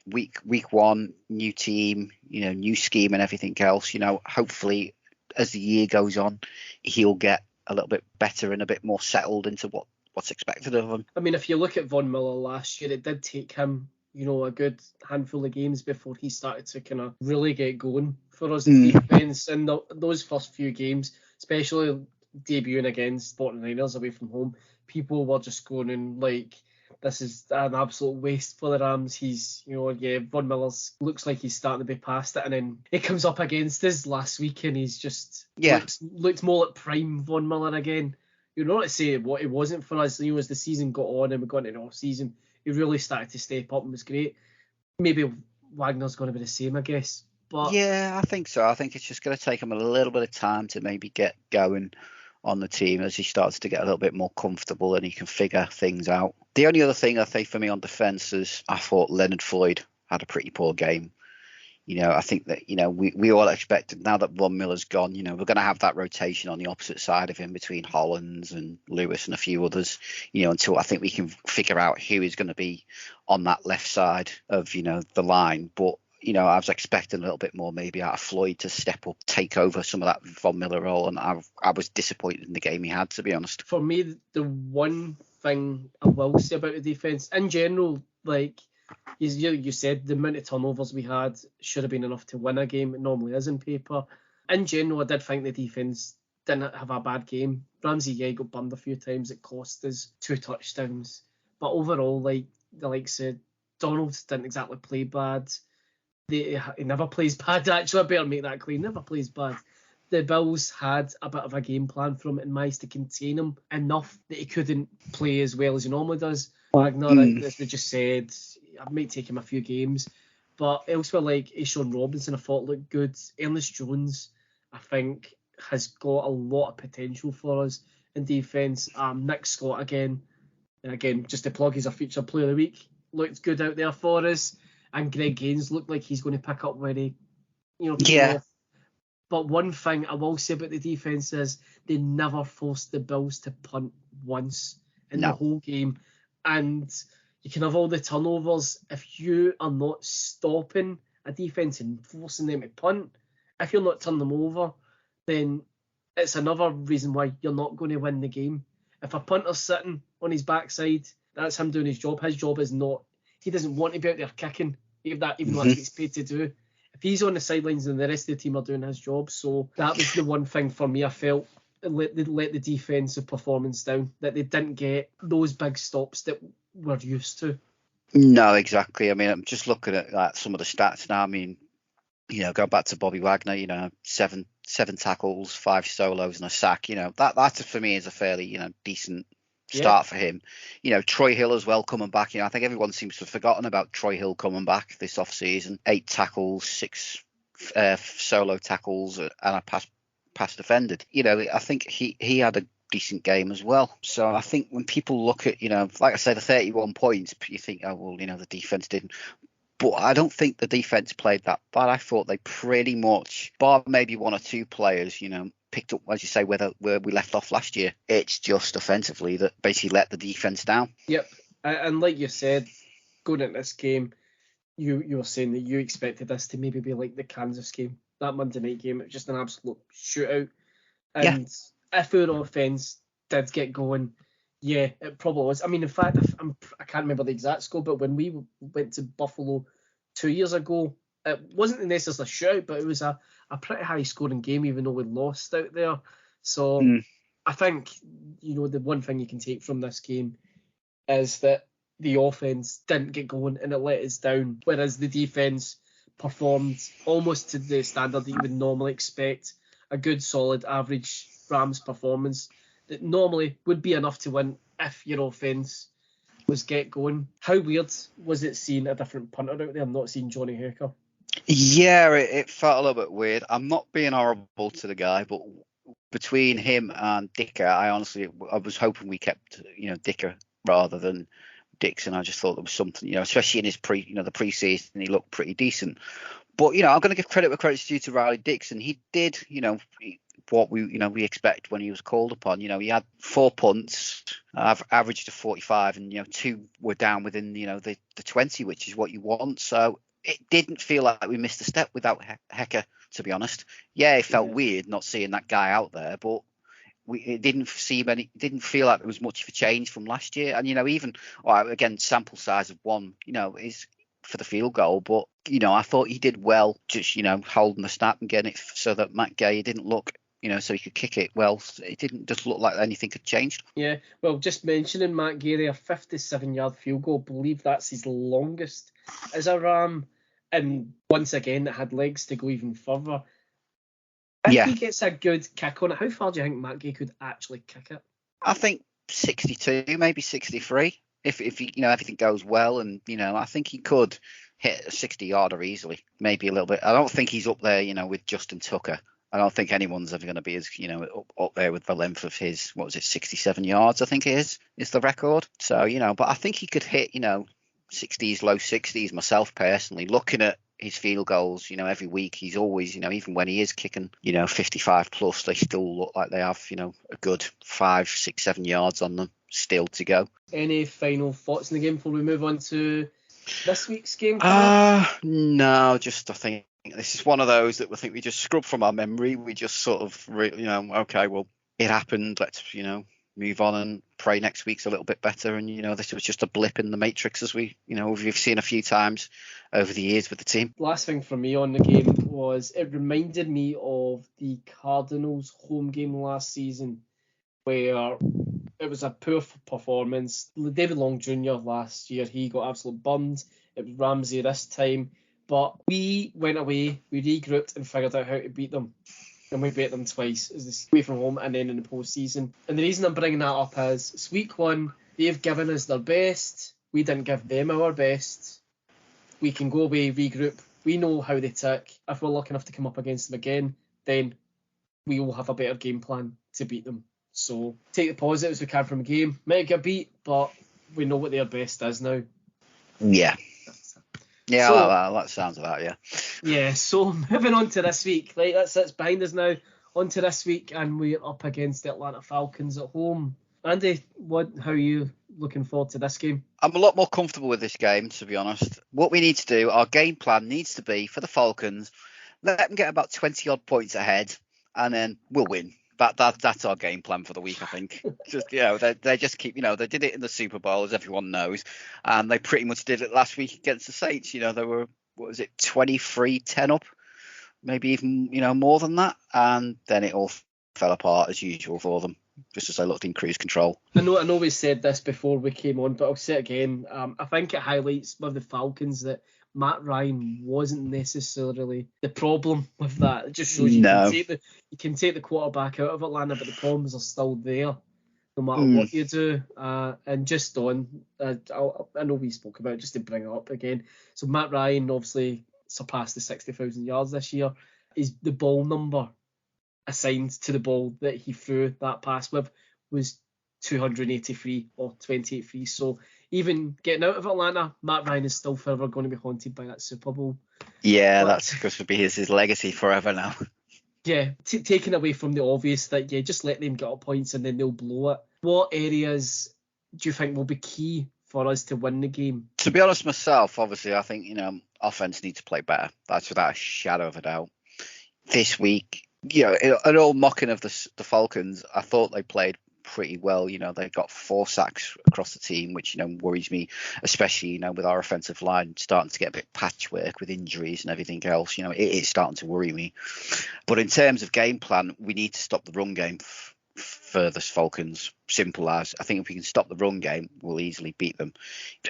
week one, new team, new scheme and everything else. Hopefully as the year goes on, he'll get a little bit better and a bit more settled into what's expected of him. I mean, if you look at Von Miller last year, it did take him, a good handful of games before he started to kind of really get going for us in defence. And those first few games, especially debuting against 49ers away from home, people were just going in like, this is an absolute waste for the Rams. He's, Von Miller looks like he's starting to be past it. And then it comes up against us last week and he's just looked more like prime Von Miller again. Not to say what it wasn't for us, as the season got on and we got into the off season, he really started to step up and was great. Maybe Wagner's going to be the same, I guess. But yeah, I think so. I think it's just going to take him a little bit of time to maybe get going on the team as he starts to get a little bit more comfortable and he can figure things out. The only other thing I think for me on defence is I thought Leonard Floyd had a pretty poor game. I think that, we all expected now that Von Miller's gone, we're going to have that rotation on the opposite side of him between Hollins and Lewis and a few others, until I think we can figure out who is going to be on that left side of, the line. But, I was expecting a little bit more maybe out of Floyd to step up, take over some of that Von Miller role. And I was disappointed in the game he had, to be honest. For me, the one thing I will say about the defence, in general, like, you said the amount of turnovers we had should have been enough to win a game. It normally is in paper. In general, I did think the defence didn't have a bad game. Ramsey got burned a few times. It cost us 2 touchdowns. But overall, like the likes of Donald didn't exactly play bad. He never plays bad, actually. I better make that clear. He never plays bad. The Bills had a bit of a game plan from it and managed to contain him enough that he couldn't play as well as he normally does. Wagner, as we just said, I might take him a few games. But elsewhere, like Ashawn Robinson, I thought looked good. Ernest Jones, I think, has got a lot of potential for us in defence. Nick Scott again, just to plug, he's a feature player of the week. Looked good out there for us. And Greg Gaines looked like he's going to pick up where he, came off. But one thing I will say about the defence is they never forced the Bills to punt once in the whole game. And you can have all the turnovers. If you are not stopping a defence and forcing them to punt, if you're not turning them over, then it's another reason why you're not going to win the game. If a punter's sitting on his backside, that's him doing his job. His job is not, he doesn't want to be out there kicking, even though that's what he's paid to do. If he's on the sidelines and the rest of the team are doing his job. So that was the one thing for me I felt let the defensive performance down, that they didn't get those big stops that we're used to. No, exactly. I mean, I'm just looking at some of the stats now. I mean, go back to Bobby Wagner, seven tackles, 5 solos and a sack. That for me is a fairly, decent start for him. Troy Hill as well coming back. I think everyone seems to have forgotten about Troy Hill coming back this off season. 8 tackles, 6 solo tackles and a pass defended. I think he had a decent game as well. So I think when people look at, like I say, the 31 points, you think, oh, well, the defense didn't. But I don't think the defense played that bad. I thought they pretty much, bar maybe 1 or 2 players, picked up, as you say, where we left off last year. It's just offensively that basically let the defense down. Yep. And like you said, going into this game, you were saying that you expected this to maybe be like the Kansas game, that Monday night game. It was just an absolute shootout. And if our offense did get going, yeah, it probably was. I mean, in fact, I can't remember the exact score, but when we went to Buffalo 2 years ago, it wasn't necessarily a shootout, but it was a pretty high scoring game, even though we lost out there. So I think, the one thing you can take from this game is that the offense didn't get going and it let us down, whereas the defense performed almost to the standard that you would normally expect. A good, solid, average Rams performance that normally would be enough to win if your offense was get going. How weird was it seeing a different punter out there, not seeing Johnny Hooker? Yeah, it felt a little bit weird. I'm not being horrible to the guy, but between him and Dicker, I was hoping we kept, Dicker rather than Dixon. I just thought there was something, especially in his the pre-season, he looked pretty decent. But, I'm going to give credit where credit's due to Riley Dixon. He did, what we expect when he was called upon. He had 4 punts, averaged to 45, and 2 were down within the 20, which is what you want. So it didn't feel like we missed a step without Hecker, to be honest. Yeah, it felt weird not seeing that guy out there, but it didn't feel like there was much of a change from last year. And even again, sample size of 1, is for the field goal, but I thought he did well, just holding the snap and getting it so that Matt Gay didn't look, so he could kick it well. It didn't just look like anything had changed. Yeah, well, just mentioning Matt Gay, a 57-yard field goal, I believe that's his longest as a Ram, and once again it had legs to go even further. If he gets a good kick on it, how far do you think Matt Gay could actually kick it? I think 62, maybe 63. If everything goes well, and I think he could hit a 60-yarder easily, maybe a little bit. I don't think he's up there, with Justin Tucker. I don't think anyone's ever going to be as up there with the length of his 67 yards. I think it is the record. So but I think he could hit 60s, low 60s. Myself personally, looking at his field goals, every week he's always, even when he is kicking, 55 plus, they still look like they have, a good 5, 6, 7 yards on them still to go. Any final thoughts in the game before we move on to this week's game? No, just I think this is one of those that we think we just scrub from our memory. We just sort of, okay, well, it happened. Let's, move on and pray next week's a little bit better. And, this was just a blip in the matrix, as we've seen a few times over the years with the team. Last thing for me on the game was it reminded me of the Cardinals home game last season, where it was a poor performance. David Long Jr. last year, he got absolutely bummed. It was Ramsey this time. But we went away, we regrouped and figured out how to beat them. And we beat them twice, away from home and then in the postseason. And the reason I'm bringing that up is it's week 1, they've given us their best. We didn't give them our best. We can go away, regroup. We know how they tick. If we're lucky enough to come up against them again, then we will have a better game plan to beat them. So take the positives we can from the game. Might get beat, but we know what their best is now. Yeah. Yeah, so, that sounds about Yeah, so moving on to this week. Right, that's behind us now. On to this week, and we're up against the Atlanta Falcons at home. Andy, how are you looking forward to this game? I'm a lot more comfortable with this game, to be honest. What we need to do, our game plan needs to be for the Falcons, let them get about 20 odd points ahead, and then we'll win. That's our game plan for the week, I think. Just they just keep, they did it in the Super Bowl, as everyone knows, and they pretty much did it last week against the Saints. They were, what was it, 23-10 up, maybe even more than that, and then it all fell apart as usual for them, just as they looked in cruise control. I know we said this before we came on, but I'll say it again. I think it highlights with the Falcons that Matt Ryan wasn't necessarily the problem with that. It just shows you can take the quarterback out of Atlanta, but the problems are still there no matter what you do. And just on, I know we spoke about it, just to bring it up again. So Matt Ryan obviously surpassed the 60,000 yards this year. Is the ball number assigned to the ball that he threw that pass with was 283 or 28-3. So even getting out of Atlanta, Matt Ryan is still forever going to be haunted by that Super Bowl. Yeah, that's going to be his legacy forever now. Yeah, taking away from the obvious that, just let them get up points and then they'll blow it. What areas do you think will be key for us to win the game? To be honest myself, obviously, I think, offense needs to play better. That's without a shadow of a doubt. This week, an all mocking of the Falcons, I thought they played pretty well. They got 4 sacks across the team, which worries me, especially with our offensive line starting to get a bit patchwork with injuries and everything else. It is starting to worry me. But in terms of game plan, we need to stop the run game for the Falcons. Simple as. I think if we can stop the run game, we'll easily beat them.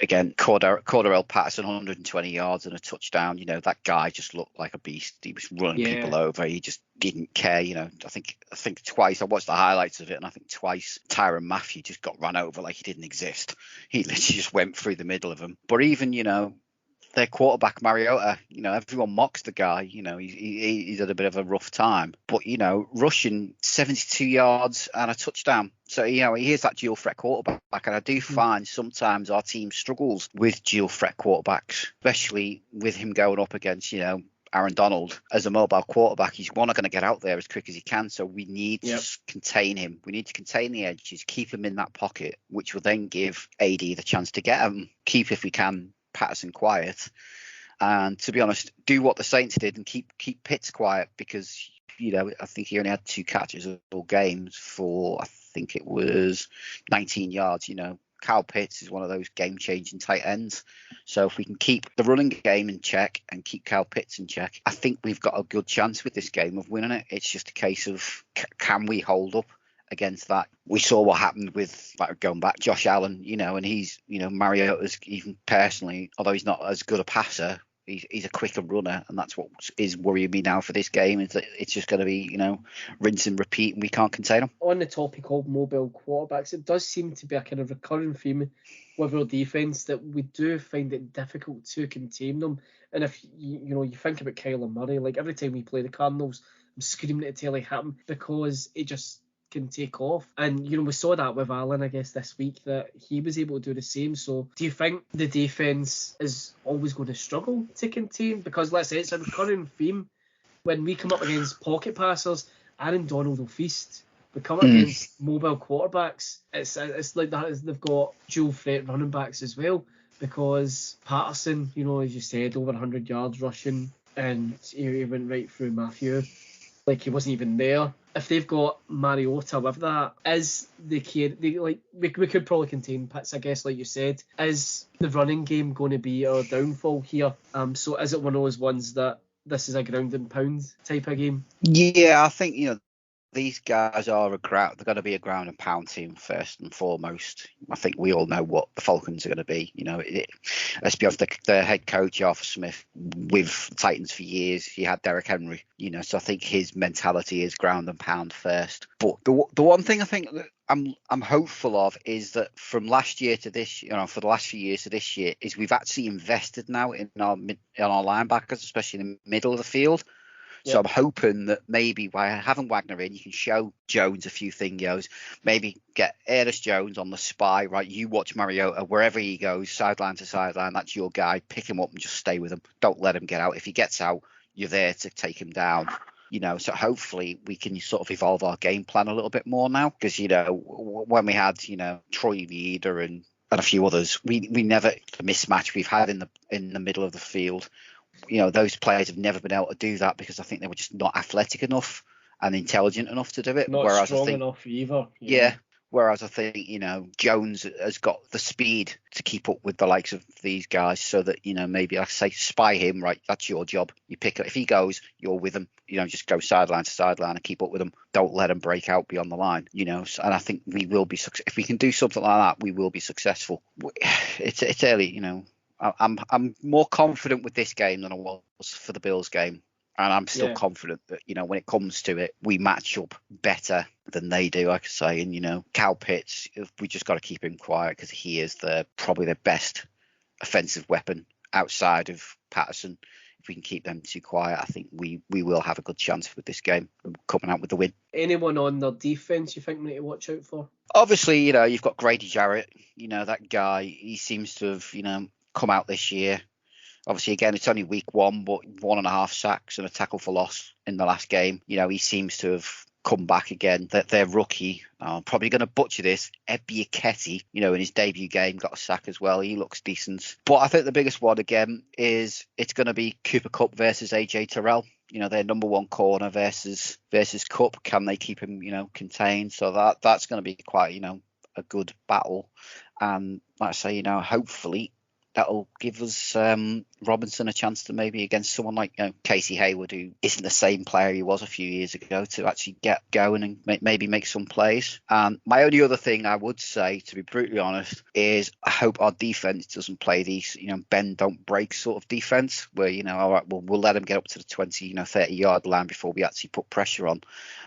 Again, Cordarrelle Patterson, 120 yards and a touchdown. That guy just looked like a beast. He was running people over. He just didn't care. I think twice I watched the highlights of it, and I think twice Tyrann Mathieu just got run over like he didn't exist. He literally just went through the middle of them. But even their quarterback Mariota, everyone mocks the guy. He's had a bit of a rough time, but rushing 72 yards and a touchdown. So he is that dual threat quarterback, and I do find sometimes our team struggles with dual threat quarterbacks, especially with him going up against Aaron Donald as a mobile quarterback. He's not going to get out there as quick as he can, so we need to contain him. We need to contain the edges, keep him in that pocket, which will then give AD the chance to get him. Keep, if we can, Patterson quiet, and to be honest, do what the Saints did and keep Pitts quiet, because I think he only had 2 catches all games for, I think it was 19 yards. Kyle Pitts is one of those game-changing tight ends. So if we can keep the running game in check and keep Kyle Pitts in check, I think we've got a good chance with this game of winning it. It's just a case of can we hold up against that. We saw what happened with, going back, Josh Allen, and he's, Mariota's, even personally, although he's not as good a passer, he's a quicker runner, and that's what is worrying me now for this game, is that it's just going to be, rinse and repeat, and we can't contain them. On the topic of mobile quarterbacks, it does seem to be a kind of recurring theme with our defence that we do find it difficult to contain them. And if you think about Kyler Murray, like every time we play the Cardinals, I'm screaming at the telly at him because it just can take off. And we saw that with Allen, I guess, this week, that he was able to do the same. So do you think the defense is always going to struggle to contain? Because let's say it's a recurring theme when we come up against pocket passers. Aaron Donald will feast. We come up against mobile quarterbacks, it's like that. They've got dual threat running backs as well, because Patterson, as you said, over 100 yards rushing, and he went right through Matthew like he wasn't even there. If they've got Mariota with that, is the kid, we could probably contain Pitts, I guess, like you said. Is the running game going to be our downfall here? So is it one of those ones that this is a ground and pound type of game? Yeah, I think, these guys are they're going to be a ground and pound team first and foremost. I think we all know what the Falcons are going to be. Let's be honest, the head coach, Arthur Smith, with Titans for years, he had Derrick Henry. So I think his mentality is ground and pound first. But the one thing I think that I'm hopeful of is that from last year to this, for the last few years to this year, is we've actually invested now in our linebackers, especially in the middle of the field. So I'm hoping that maybe by having Wagner in, you can show Jones a few thingos, maybe get Ernest Jones on the spy, right? You watch Mariota wherever he goes, sideline to sideline, that's your guy. Pick him up and just stay with him. Don't let him get out. If he gets out, you're there to take him down. So hopefully we can sort of evolve our game plan a little bit more now, because, when we had, Troy Reader and a few others, we never, the mismatch we've had in the middle of the field, those players have never been able to do that because I think they were just not athletic enough and intelligent enough to do it. Not Whereas strong I think, enough either. yeah. Whereas I think, Jones has got the speed to keep up with the likes of these guys so that, maybe like I say, spy him, right? That's your job. You pick it. If he goes, you're with him. Just go sideline to sideline and keep up with him. Don't let him break out beyond the line, And I think we will be, if we can do something like that, we will be successful. It's early, I'm more confident with this game than I was for the Bills game. And I'm still confident that, when it comes to it, we match up better than they do, like I say. And, Cal Pitts, we just got to keep him quiet because he is probably the best offensive weapon outside of Patterson. If we can keep them too quiet, I think we will have a good chance with this game coming out with the win. Anyone on their defence you think we need to watch out for? Obviously, you've got Grady Jarrett. That guy, he seems to have, come out this year. Obviously, again, it's only week 1, but 1.5 sacks and a tackle for loss in the last game. He seems to have come back again. Their rookie, I'm probably going to butcher this, Ebiaketi, in his debut game, got a sack as well. He looks decent. But I think the biggest one, again, is it's going to be Cooper Kupp versus AJ Terrell. Their number one corner versus Kupp. Can they keep him, contained? So that's going to be quite, a good battle. And like I say, hopefully that'll give us Robinson a chance to maybe against someone like Casey Hayward, who isn't the same player he was a few years ago, to actually get going and maybe make some plays. And my only other thing I would say, to be brutally honest, is I hope our defense doesn't play these, bend, don't break sort of defense where, all right, we'll let them get up to the 20, 30 yard line before we actually put pressure on,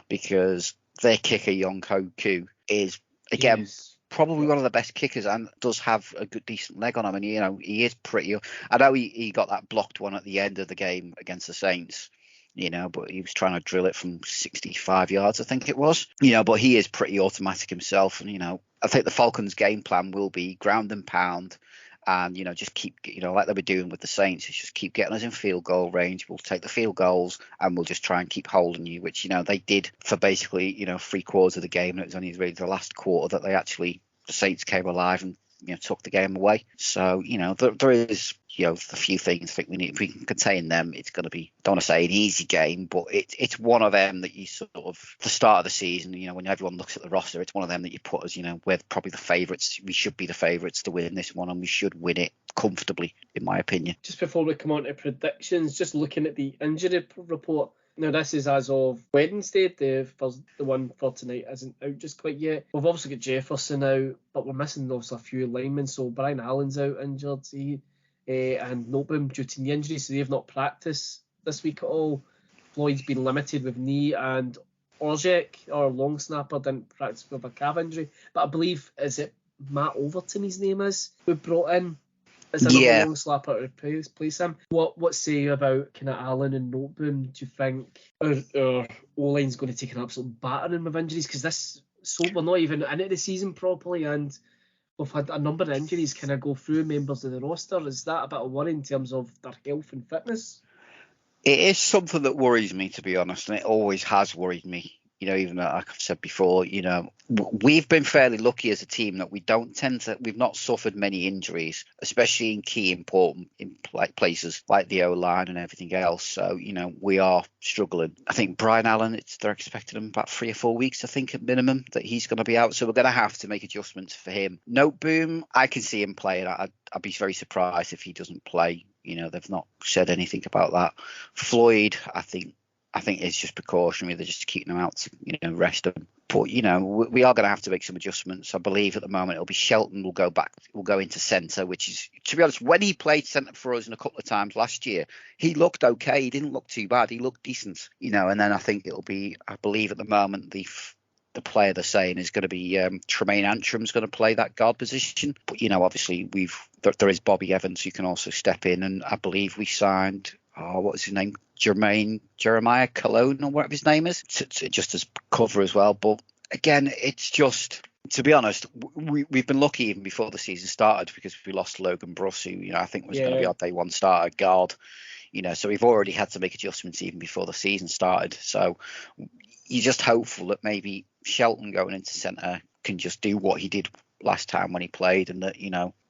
because their kicker, Young Hoku, is, again, probably one of the best kickers and does have a good decent leg on him. And he is pretty. I know he got that blocked one at the end of the game against the Saints, but he was trying to drill it from 65 yards, I think it was. But he is pretty automatic himself. And I think the Falcons' game plan will be ground and pound, and just keep, like they were doing with the Saints, is just keep getting us in field goal range. We'll take the field goals and we'll just try and keep holding you, which they did for basically 3/4 of the game. And it was only really the last quarter that the Saints came alive and took the game away. So there is a few things I think we need. If we can contain them, it's going to be, don't want to say an easy game, but it's one of them that you sort of, the start of the season, when everyone looks at the roster, it's one of them that you put as we're probably the favourites. We should be the favourites to win this one, and we should win it comfortably, in my opinion. Just before we come on to predictions, just looking at the injury report. Now, this is as of Wednesday. The one for tonight isn't out just quite yet. We've obviously got Jefferson out, but we're missing also a few linemen. So Brian Allen's out injured, and Noteboom due to knee injury, so they've not practiced this week at all. Floyd's been limited with knee, and Orzek, our long snapper, didn't practice with a calf injury. But I believe, is it Matt Overton his name is, we brought in as another long slapper to replace him. What say you about kind of Allen and Noteboom? Do you think our O-line's going to take an absolute battering with injuries? Because we're not even into the season properly, and we've had a number of injuries kind of go through members of the roster. Is that a bit of worry in terms of their health and fitness? It is something that worries me, to be honest, and it always has worried me. Even like I've said before, we've been fairly lucky as a team that we've not suffered many injuries, especially in key important places like the O-line and everything else. So, we are struggling. I think Brian Allen, they're expecting him about 3 or 4 weeks, I think, at minimum, that he's going to be out. So we're going to have to make adjustments for him. Noteboom, I can see him playing. I'd be very surprised if he doesn't play. They've not said anything about that. Floyd, I think it's just precautionary. They're just keeping them out to, rest them. But, we are going to have to make some adjustments. I believe at the moment it'll be Shelton will go into centre, which is, to be honest, when he played centre for us in a couple of times last year, he looked okay. He didn't look too bad. He looked decent, and then I think it'll be, I believe at the moment, the player they're saying is going to be Tremaine Antrim's going to play that guard position. But, obviously there is Bobby Evans who can also step in. And I believe we signed, what was his name? Jeremiah Cologne or whatever his name is, just as cover as well. But again, it's just, to be honest, we've been lucky even before the season started because we lost Logan Bruss, who I think was going to be our day one starter guard. So we've already had to make adjustments even before the season started. So you're just hopeful that maybe Shelton going into centre can just do what he did last time when he played, and that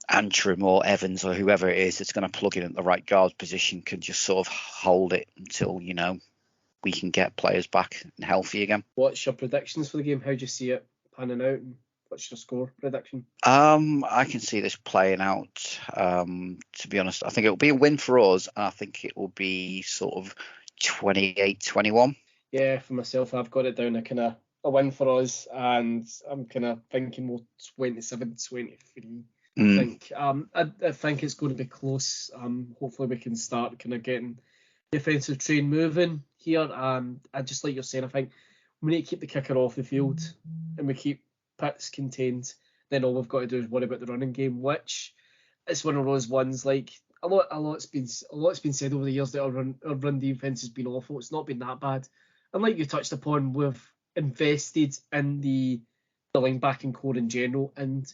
Antrim or Evans or whoever it is that's going to plug in at the right guard position can just sort of hold it until, we can get players back and healthy again. What's your predictions for the game? How do you see it panning out? And what's your score prediction? I can see this playing out. To be honest, I think it'll be a win for us. And I think it will be sort of 28-21. Yeah, for myself, I've got it down a win for us, and I'm kind of thinking more 27-23. I think it's going to be close. Hopefully we can start kind of getting the offensive train moving here. And just like you're saying, I think we need to keep the kicker off the field and we keep Pitts contained. Then all we've got to do is worry about the running game, which is one of those ones like a lot's been said over the years that our run defense has been awful. It's not been that bad. And like you touched upon, we've invested in the linebacking core in general, and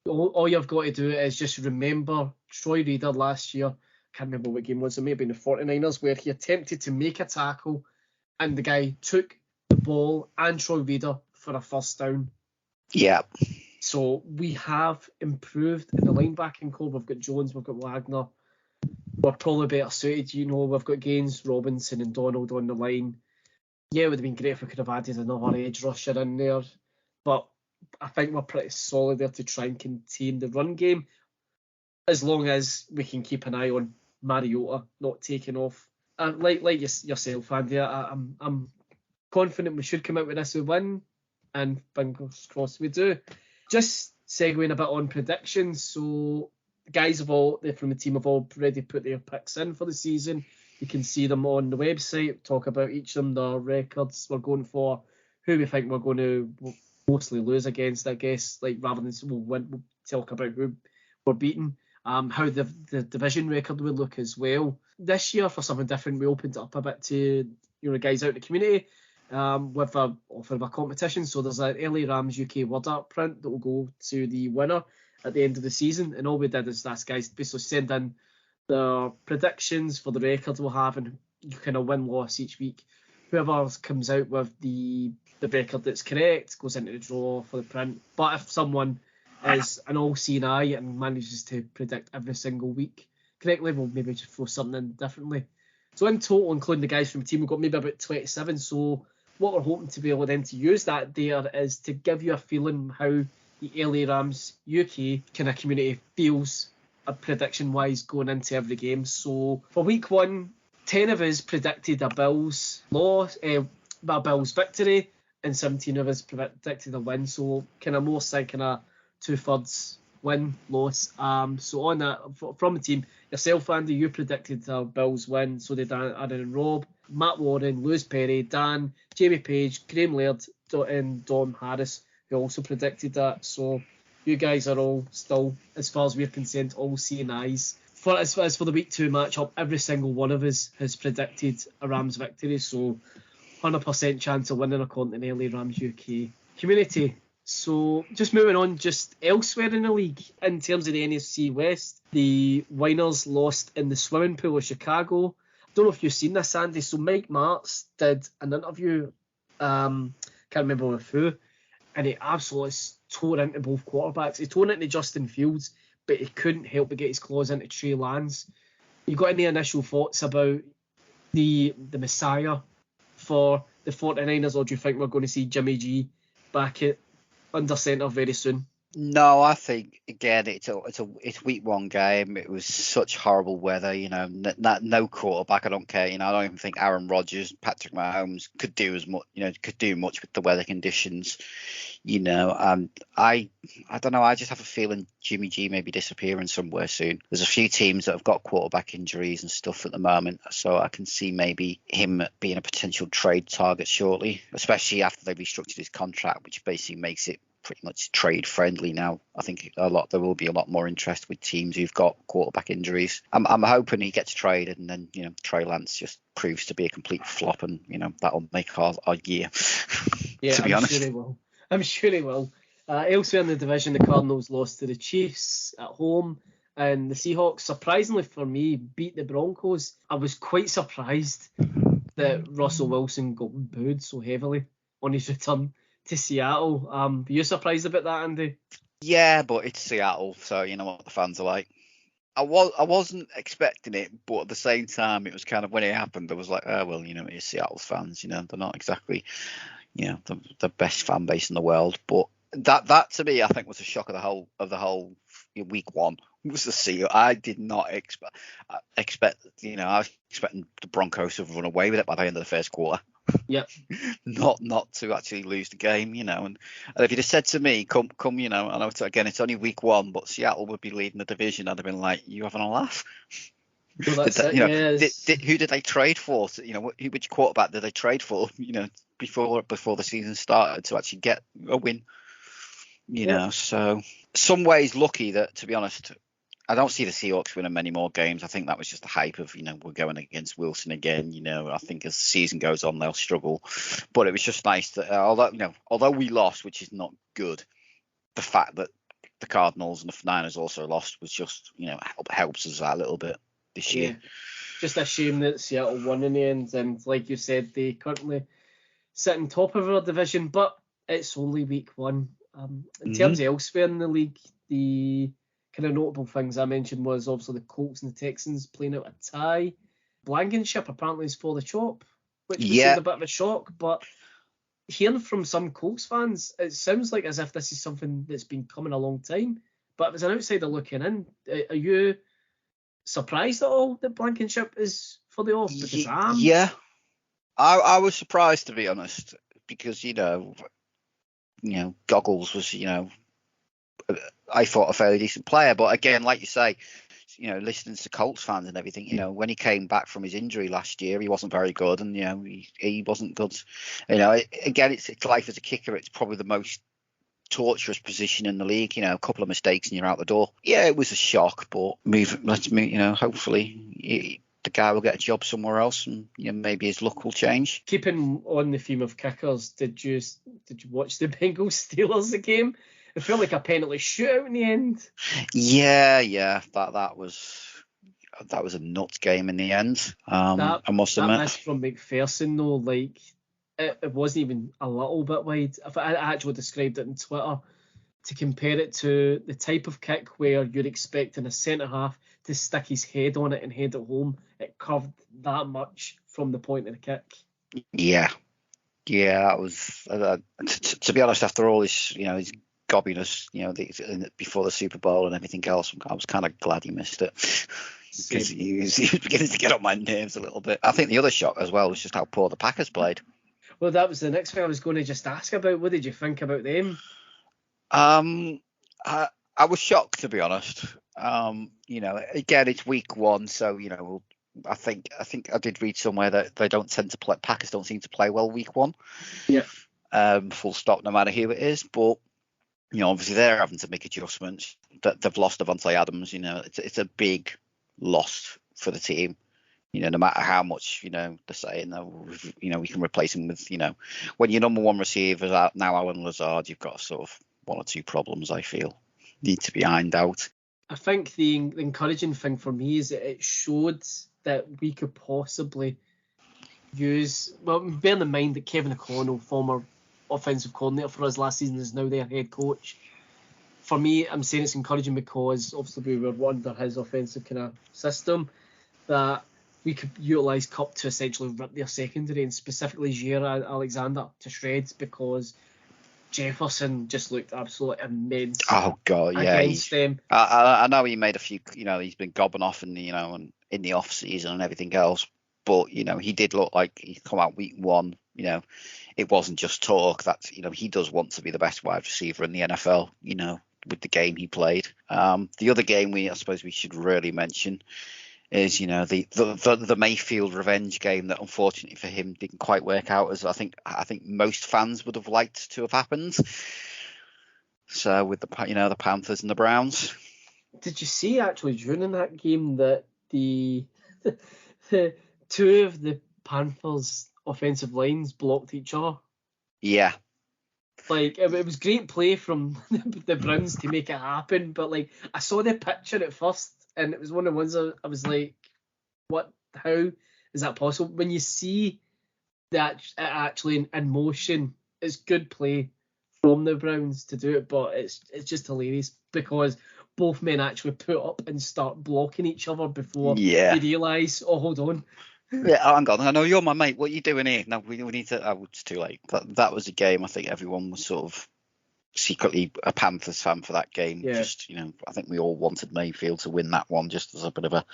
all you've got to do is just remember Troy Reader last year. I can't remember what game it was. It may have been the 49ers, where he attempted to make a tackle and the guy took the ball and Troy Reader for a first down. Yeah. So we have improved in the linebacking core. We've got Jones, we've got Wagner. We're probably better suited. We've got Gaines, Robinson and Donald on the line. Yeah, it would have been great if we could have added another edge rusher in there. But I think we're pretty solid there to try and contain the run game, as long as we can keep an eye on Mariota not taking off. Like yourself, Andy, I'm confident we should come out with this a win, and fingers crossed we do. Just segueing a bit on predictions, so the guys from the team have already put their picks in for the season. You can see them on the website, talk about each of them, their records we're going for, who we think we're going to mostly lose against, I guess, like rather than we'll talk about who we're beating, how the division record would look as well. This year, for something different, we opened it up a bit to guys out in the community with a offer of a competition. So there's an LA Rams UK word art print that will go to the winner at the end of the season, and all we did is ask guys to basically send in the predictions for the records we'll have, and you kind of win-loss each week. Whoever comes out with the record that's correct goes into the draw for the print. But if someone is an all-seeing eye and manages to predict every single week correctly, we'll maybe just throw something in differently. So in total, including the guys from the team, we've got maybe about 27. So what we're hoping to be able then to use that there is to give you a feeling how the LA Rams UK kind of community feels prediction-wise going into every game. So for week 1, 10 of us predicted a Bills loss, a Bills victory, and 17 of us predicted a win. So kind of more like kind of 2/3 win-loss. So on that, from the team, yourself, Andy, you predicted a Bills win. So did Aaron and Rob, Matt Warren, Lewis Perry, Dan, Jamie Page, Graham Laird, and Dom Harris, who also predicted that. So you guys are all still, as far as we're concerned, all seeing eyes. As for the week 2 matchup, every single one of us has predicted a Rams victory. So 100% chance of winning according to the LA Rams UK community. So just moving on, just elsewhere in the league, in terms of the NFC West, the Winers lost in the swimming pool of Chicago. I don't know if you've seen this, Andy. So Mike Martz did an interview, can't remember with who, and he absolutely tore into both quarterbacks. He tore into Justin Fields, but he couldn't help but get his claws into Trey Lance. You got any initial thoughts about the Messiah for the 49ers, or do you think we're going to see Jimmy G back at under centre very soon? No, I think again it's week 1 game. It was such horrible weather, no quarterback. I don't care, I don't even think Aaron Rodgers, Patrick Mahomes could do as much, could do much with the weather conditions, I don't know. I just have a feeling Jimmy G may be disappearing somewhere soon. There's a few teams that have got quarterback injuries and stuff at the moment, so I can see maybe him being a potential trade target shortly, especially after they restructured his contract, which basically makes it pretty much trade friendly now. I think there will be a lot more interest with teams who've got quarterback injuries. I'm hoping he gets traded, and then Trey Lance just proves to be a complete flop, and that'll make our year. Yeah, to be honest, I'm sure he will. Elsewhere in the division, the Cardinals lost to the Chiefs at home, and the Seahawks, surprisingly for me, beat the Broncos. I was quite surprised that Russell Wilson got booed so heavily on his return to Seattle. Are you surprised about that, Andy? Yeah, but it's Seattle, so you know what the fans are like. I wasn't expecting it, but at the same time, it was kind of when it happened, I was like, oh well, you know, it's Seattle's fans. You know, they're not exactly, you know, the best fan base in the world. But that to me, I think was a shock of the whole week one was the Seahawks. I did not expect, you know, I was expecting the Broncos to run away with it by the end of the first quarter. Yep. Not to actually lose the game, you know. And if you'd have said to me, come, you know, I know it's only week one, but Seattle would be leading the division, I'd have been like, you having a laugh? Well, that's it. You know, Yes. who did they trade for? You know, which quarterback did they trade for? You know, before the season started to actually get a win. You know, so some ways lucky that, to be honest, I don't see the Seahawks winning many more games. I think that was just the hype of, you know, we're going against Wilson again. You know, I think as the season goes on, they'll struggle. But it was just nice that although we lost, which is not good, the fact that the Cardinals and the Niners also lost was just, you know, helps us out a little bit this year. Just a shame that Seattle won in the end, and like you said, they currently sit on top of our division, but it's only week one. In terms of elsewhere in the league, the kind of notable things I mentioned was obviously the Colts and the Texans playing out a tie. Blankenship apparently is for the chop, which was a bit of a shock, but hearing from some Colts fans, it sounds like as if this is something that's been coming a long time. But as an outsider looking in, are you surprised at all that Blankenship is for the off? Because yeah, I was surprised, to be honest, because you know Goggles was, you know, I thought a fairly decent player, but again, like you say, you know, listening to Colts fans and everything, you know, when he came back from his injury last year, he wasn't very good, and you know, he wasn't good. You know, again, it's life as a kicker. It's probably the most torturous position in the league. You know, a couple of mistakes and you're out the door. Yeah, it was a shock, but let's move. You know, hopefully the guy will get a job somewhere else, and you know, maybe his luck will change. Keeping on the theme of kickers, did you watch the Bengals Steelers game? It felt like a penalty shootout in the end. Yeah, that was a nuts game in the end. I must admit. That miss from McPherson though, like it wasn't even a little bit wide. I actually described it on Twitter to compare it to the type of kick where you're expecting a centre half to stick his head on it and head it home. It curved that much from the point of the kick. Yeah, that was to be honest. After all this, you know, his gobbiness, you know, before the Super Bowl and everything else, I was kind of glad he missed it because he was beginning to get on my nerves a little bit. I think the other shock as well was just how poor the Packers played. Well, that was the next thing I was going to just ask about. What did you think about them? I was shocked, to be honest. You know, again, it's week one, so you know, I think I did read somewhere that Packers don't seem to play well week one. Yeah. Full stop, no matter who it is. But you know, obviously they're having to make adjustments. That they've lost Devontae Adams. You know, it's a big loss for the team. You know, no matter how much, you know, they're saying, you know, we can replace him with, you know, when your number one receiver is out now, Alan Lazard, you've got sort of one or two problems, I feel, need to be ironed out. I think the encouraging thing for me is that it showed that we could possibly use, well, bearing in mind that Kevin O'Connell, former offensive coordinator for us last season, is now their head coach. For me, I'm saying it's encouraging because obviously we were under his offensive kind of system, that we could utilise Cup to essentially rip their secondary, and specifically Jair Alexander to shreds, because Jefferson just looked absolutely immense. Oh God, yeah. Against them. I know he made a few. You know, he's been gobbing off in the off season and everything else. But you know, he did look like he come out week one. You know, it wasn't just talk. That, you know, he does want to be the best wide receiver in the NFL. You know, with the game he played. The other game I suppose we should really mention is, you know, the Mayfield revenge game that unfortunately for him didn't quite work out as I think most fans would have liked to have happened. So with the Panthers and the Browns. Did you see actually during that game that the two of the Panthers offensive lines blocked each other? Yeah. Like, it was great play from the Browns to make it happen, but like, I saw the picture at first and it was one of the ones I was like, what, how is that possible? When you see that actually in motion, it's good play from the Browns to do it, but it's just hilarious because both men actually put up and start blocking each other before Yeah. they realise, oh, hold on. Yeah, hang on. I know you're my mate. What are you doing here? No, we need to. Oh, it's too late. That was a game. I think everyone was sort of secretly a Panthers fan for that game. Yeah. Just, I think we all wanted Mayfield to win that one just as a bit of a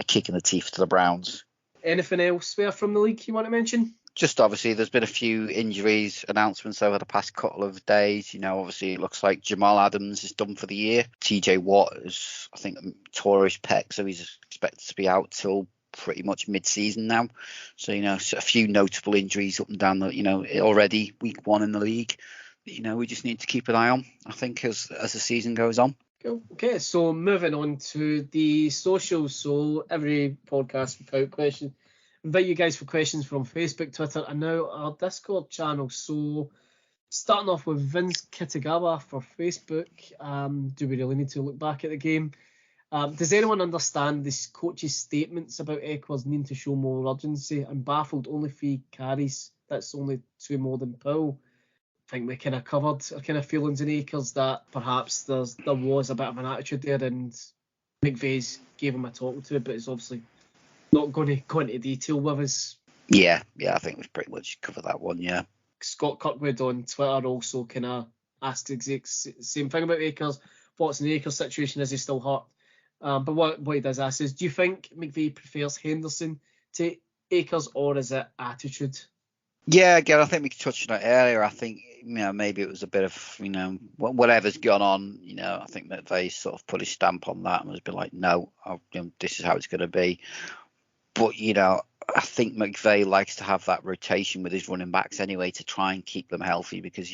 kick in the teeth to the Browns. Anything else there from the league you want to mention? Just obviously, there's been a few injuries announcements over the past couple of days. Obviously, it looks like Jamal Adams is done for the year. TJ Watt is, I think, tore his pec, so he's expected to be out till pretty much mid-season now. So, a few notable injuries up and down the, already week one in the league. We just need to keep an eye on, I think, as the season goes on. Cool. Okay, so moving on to the socials. So every podcast without question, invite you guys for questions from Facebook, Twitter, and now our Discord channel. So starting off with Vince Kitagawa for Facebook. Do we really need to look back at the game? Does anyone understand this coach's statements about Eckler's needing to show more urgency? I'm baffled. Only 3 carries. That's only 2 more than Powell. I think we kind of covered our kind of feelings in Akers that perhaps there was a bit of an attitude there, and McVay's gave him a talking to, but it's obviously not going to go into detail with us. Yeah, I think we've pretty much covered that one, yeah. Scott Kirkwood on Twitter also kind of asked the exact same thing about Akers. What's in the Akers situation? Is he still hurt? But what he does ask is, do you think McVay prefers Henderson to Akers, or is it attitude? Yeah, again, I think we touched on it earlier. I think, maybe it was a bit of, whatever's gone on, I think McVay sort of put his stamp on that and was been like, no, this is how it's going to be. But, I think McVay likes to have that rotation with his running backs anyway to try and keep them healthy because,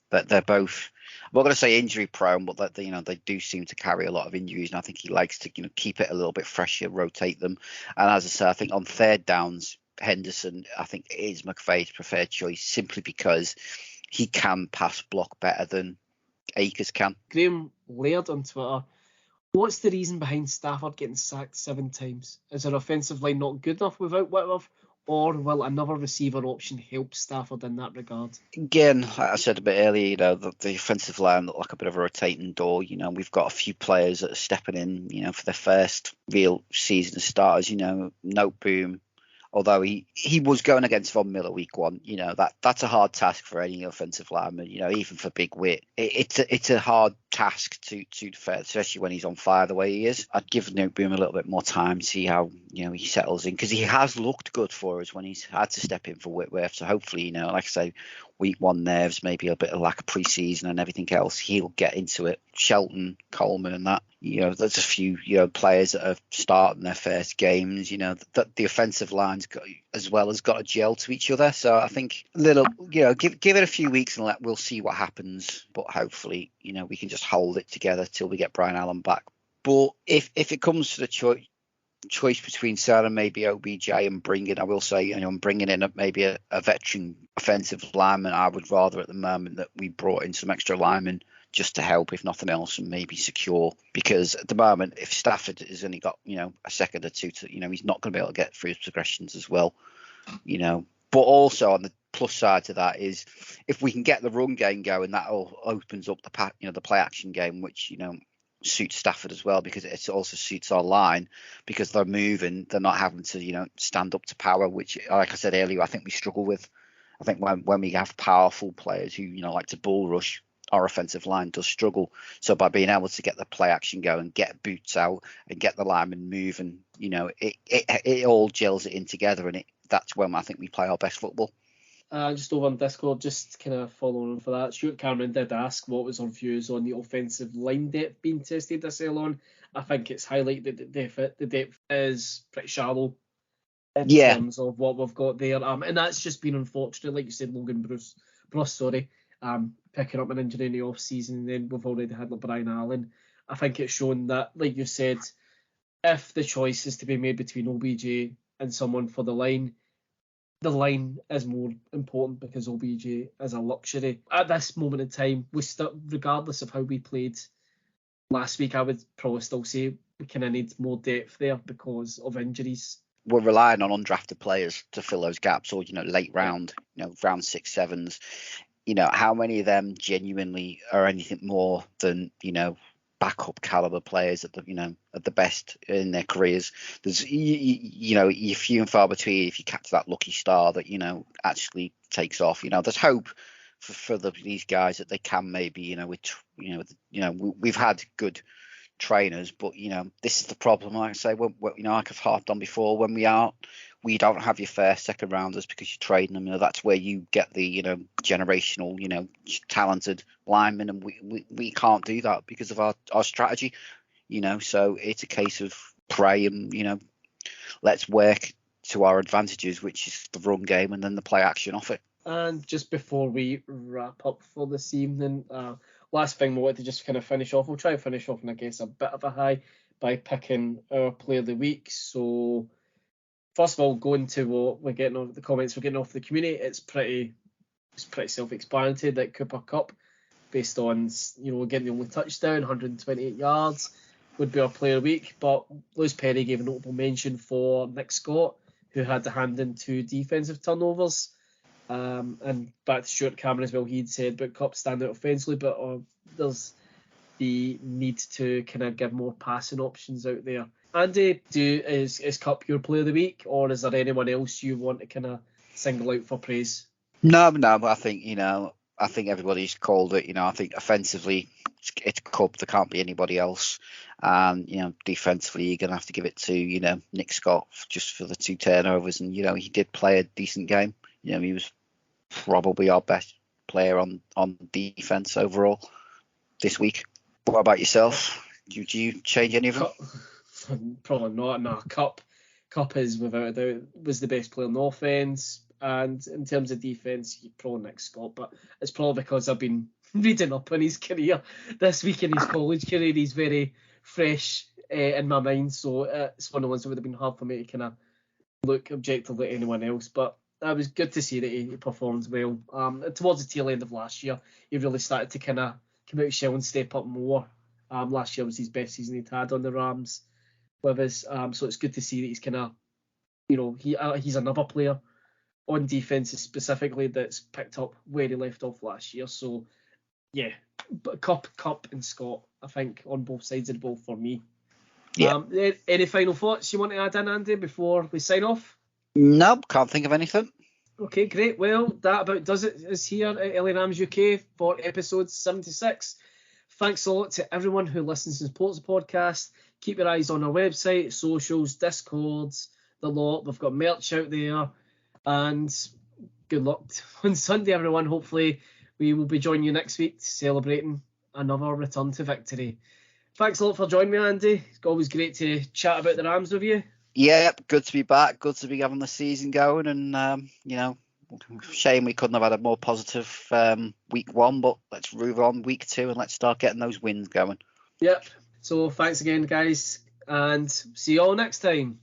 that they're both, I'm not going to say injury prone, but that they do seem to carry a lot of injuries. And I think he likes to, keep it a little bit fresher, rotate them. And as I say, I think on third downs, Henderson, I think, is McVay's preferred choice simply because he can pass block better than Akers can. Graham Laird on Twitter, what's the reason behind Stafford getting sacked 7 times? Is our offensive line not good enough without Whitworth, or will another receiver option help Stafford in that regard? Again, like I said a bit earlier, the offensive line looked like a bit of a rotating door. We've got a few players that are stepping in, for their first real season as starters. Noteboom, although he was going against Von Miller week one, that's a hard task for any offensive lineman, even for Big Wit. It's a hard task to defend, especially when he's on fire the way he is. I'd give Noteboom a little bit more time, see how, he settles in, because he has looked good for us when he's had to step in for Whitworth. So hopefully, like I say, week one nerves, maybe a bit of lack of preseason and everything else, he'll get into it. Shelton, Coleman and that, there's a few, players that are starting their first games, that the offensive line's got, as well as got a gel to each other. So I think give it a few weeks and we'll see what happens. But hopefully, we can just hold it together till we get Brian Allen back. But if it comes to the choice between selling maybe OBJ and bringing, I will say, bringing in maybe a veteran offensive lineman, I would rather at the moment that we brought in some extra linemen just to help, if nothing else, and maybe secure. Because at the moment, if Stafford has only got, a second or two to, he's not going to be able to get through his progressions as well, But also on the plus side to that is if we can get the run game going, that all opens up the play action game, which, suits Stafford as well, because it also suits our line because they're moving, they're not having to, stand up to power, which, like I said earlier, I think we struggle with. I think when we have powerful players who, like to bull rush, our offensive line does struggle. So by being able to get the play action going, get boots out and get the linemen moving, it all gels it in together, and that's when I think we play our best football. Just over on Discord, just kind of following on for that, Stuart Cameron did ask what was our views on the offensive line depth being tested this early on. I think it's highlighted that the depth is pretty shallow in terms of what we've got there. And that's just been unfortunate, like you said, Logan Bruce, picking up an injury in the off-season, and then we've already had Brian Allen. I think it's shown that, like you said, if the choice is to be made between OBJ and someone for the line is more important because OBJ is a luxury. At this moment in time, regardless of how we played last week, I would probably still say we kind of need more depth there because of injuries. We're relying on undrafted players to fill those gaps, or late round, round 6, 7s. how many of them genuinely are anything more than, backup caliber players at the best in their careers. There's you're few and far between if you catch that lucky star that actually takes off. There's hope for these guys that they can maybe we've had good trainers, but this is the problem. Like I say, like I've harped on before, when we don't have your first, second rounders because you're trading them. That's where you get the generational, talented linemen, and we can't do that because of our strategy. So it's a case of pray and let's work to our advantages, which is the run game and then the play action off it. And just before we wrap up for this evening, last thing we wanted to just kind of finish off. We'll try and finish off, and I guess a bit of a high by picking our player of the week. So first of all, going to what we're getting off the comments we're getting off the community, it's pretty self-explanatory that Cooper Kupp, based on getting the only touchdown, 128 yards, would be our player of the week. But Lewis Perry gave a notable mention for Nick Scott, who had to hand in 2 defensive turnovers. And back to Stuart Cameron as well, he'd said about Kupp stand out offensively, but there's the need to kind of give more passing options out there. Andy, is Kupp your player of the week, or is there anyone else you want to kind of single out for praise? No, but I think everybody's called it. I think offensively it's Kupp. There can't be anybody else. And defensively you're gonna have to give it to Nick Scott just for the 2 turnovers, and he did play a decent game. He was probably our best player on defense overall this week. What about yourself? Do you change any of them? Probably not. No, Kupp is without a doubt was the best player on the offense, and in terms of defense, probably Nick Scott. But it's probably because I've been reading up on his career this week in his college career. He's very fresh in my mind, so it's one of the ones that would have been hard for me to kind of look objectively at anyone else. But it was good to see that he performed well. Towards the tail end of last year, he really started to kind of come out of shell and step up more. Last year was his best season he'd had on the Rams with us. So it's good to see that he's kind of, he's another player on defense specifically that's picked up where he left off last year. So yeah, but Kupp and Scott, I think, on both sides of the ball for me. Yeah. Any final thoughts you want to add in, Andy, before we sign off? No, can't think of anything. Okay, great. Well, that about does it. Is here at LA Rams UK for episode 76. Thanks a lot to everyone who listens and supports the podcast. Keep your eyes on our website, socials, Discords, the lot. We've got merch out there. And good luck on Sunday, everyone. Hopefully we will be joining you next week celebrating another return to victory. Thanks a lot for joining me, Andy. It's always great to chat about the Rams with you. Yeah, good to be back. Good to be having the season going, and shame we couldn't have had a more positive week 1, but let's move on week 2 and let's start getting those wins going. Yep. So thanks again, guys, and see you all next time.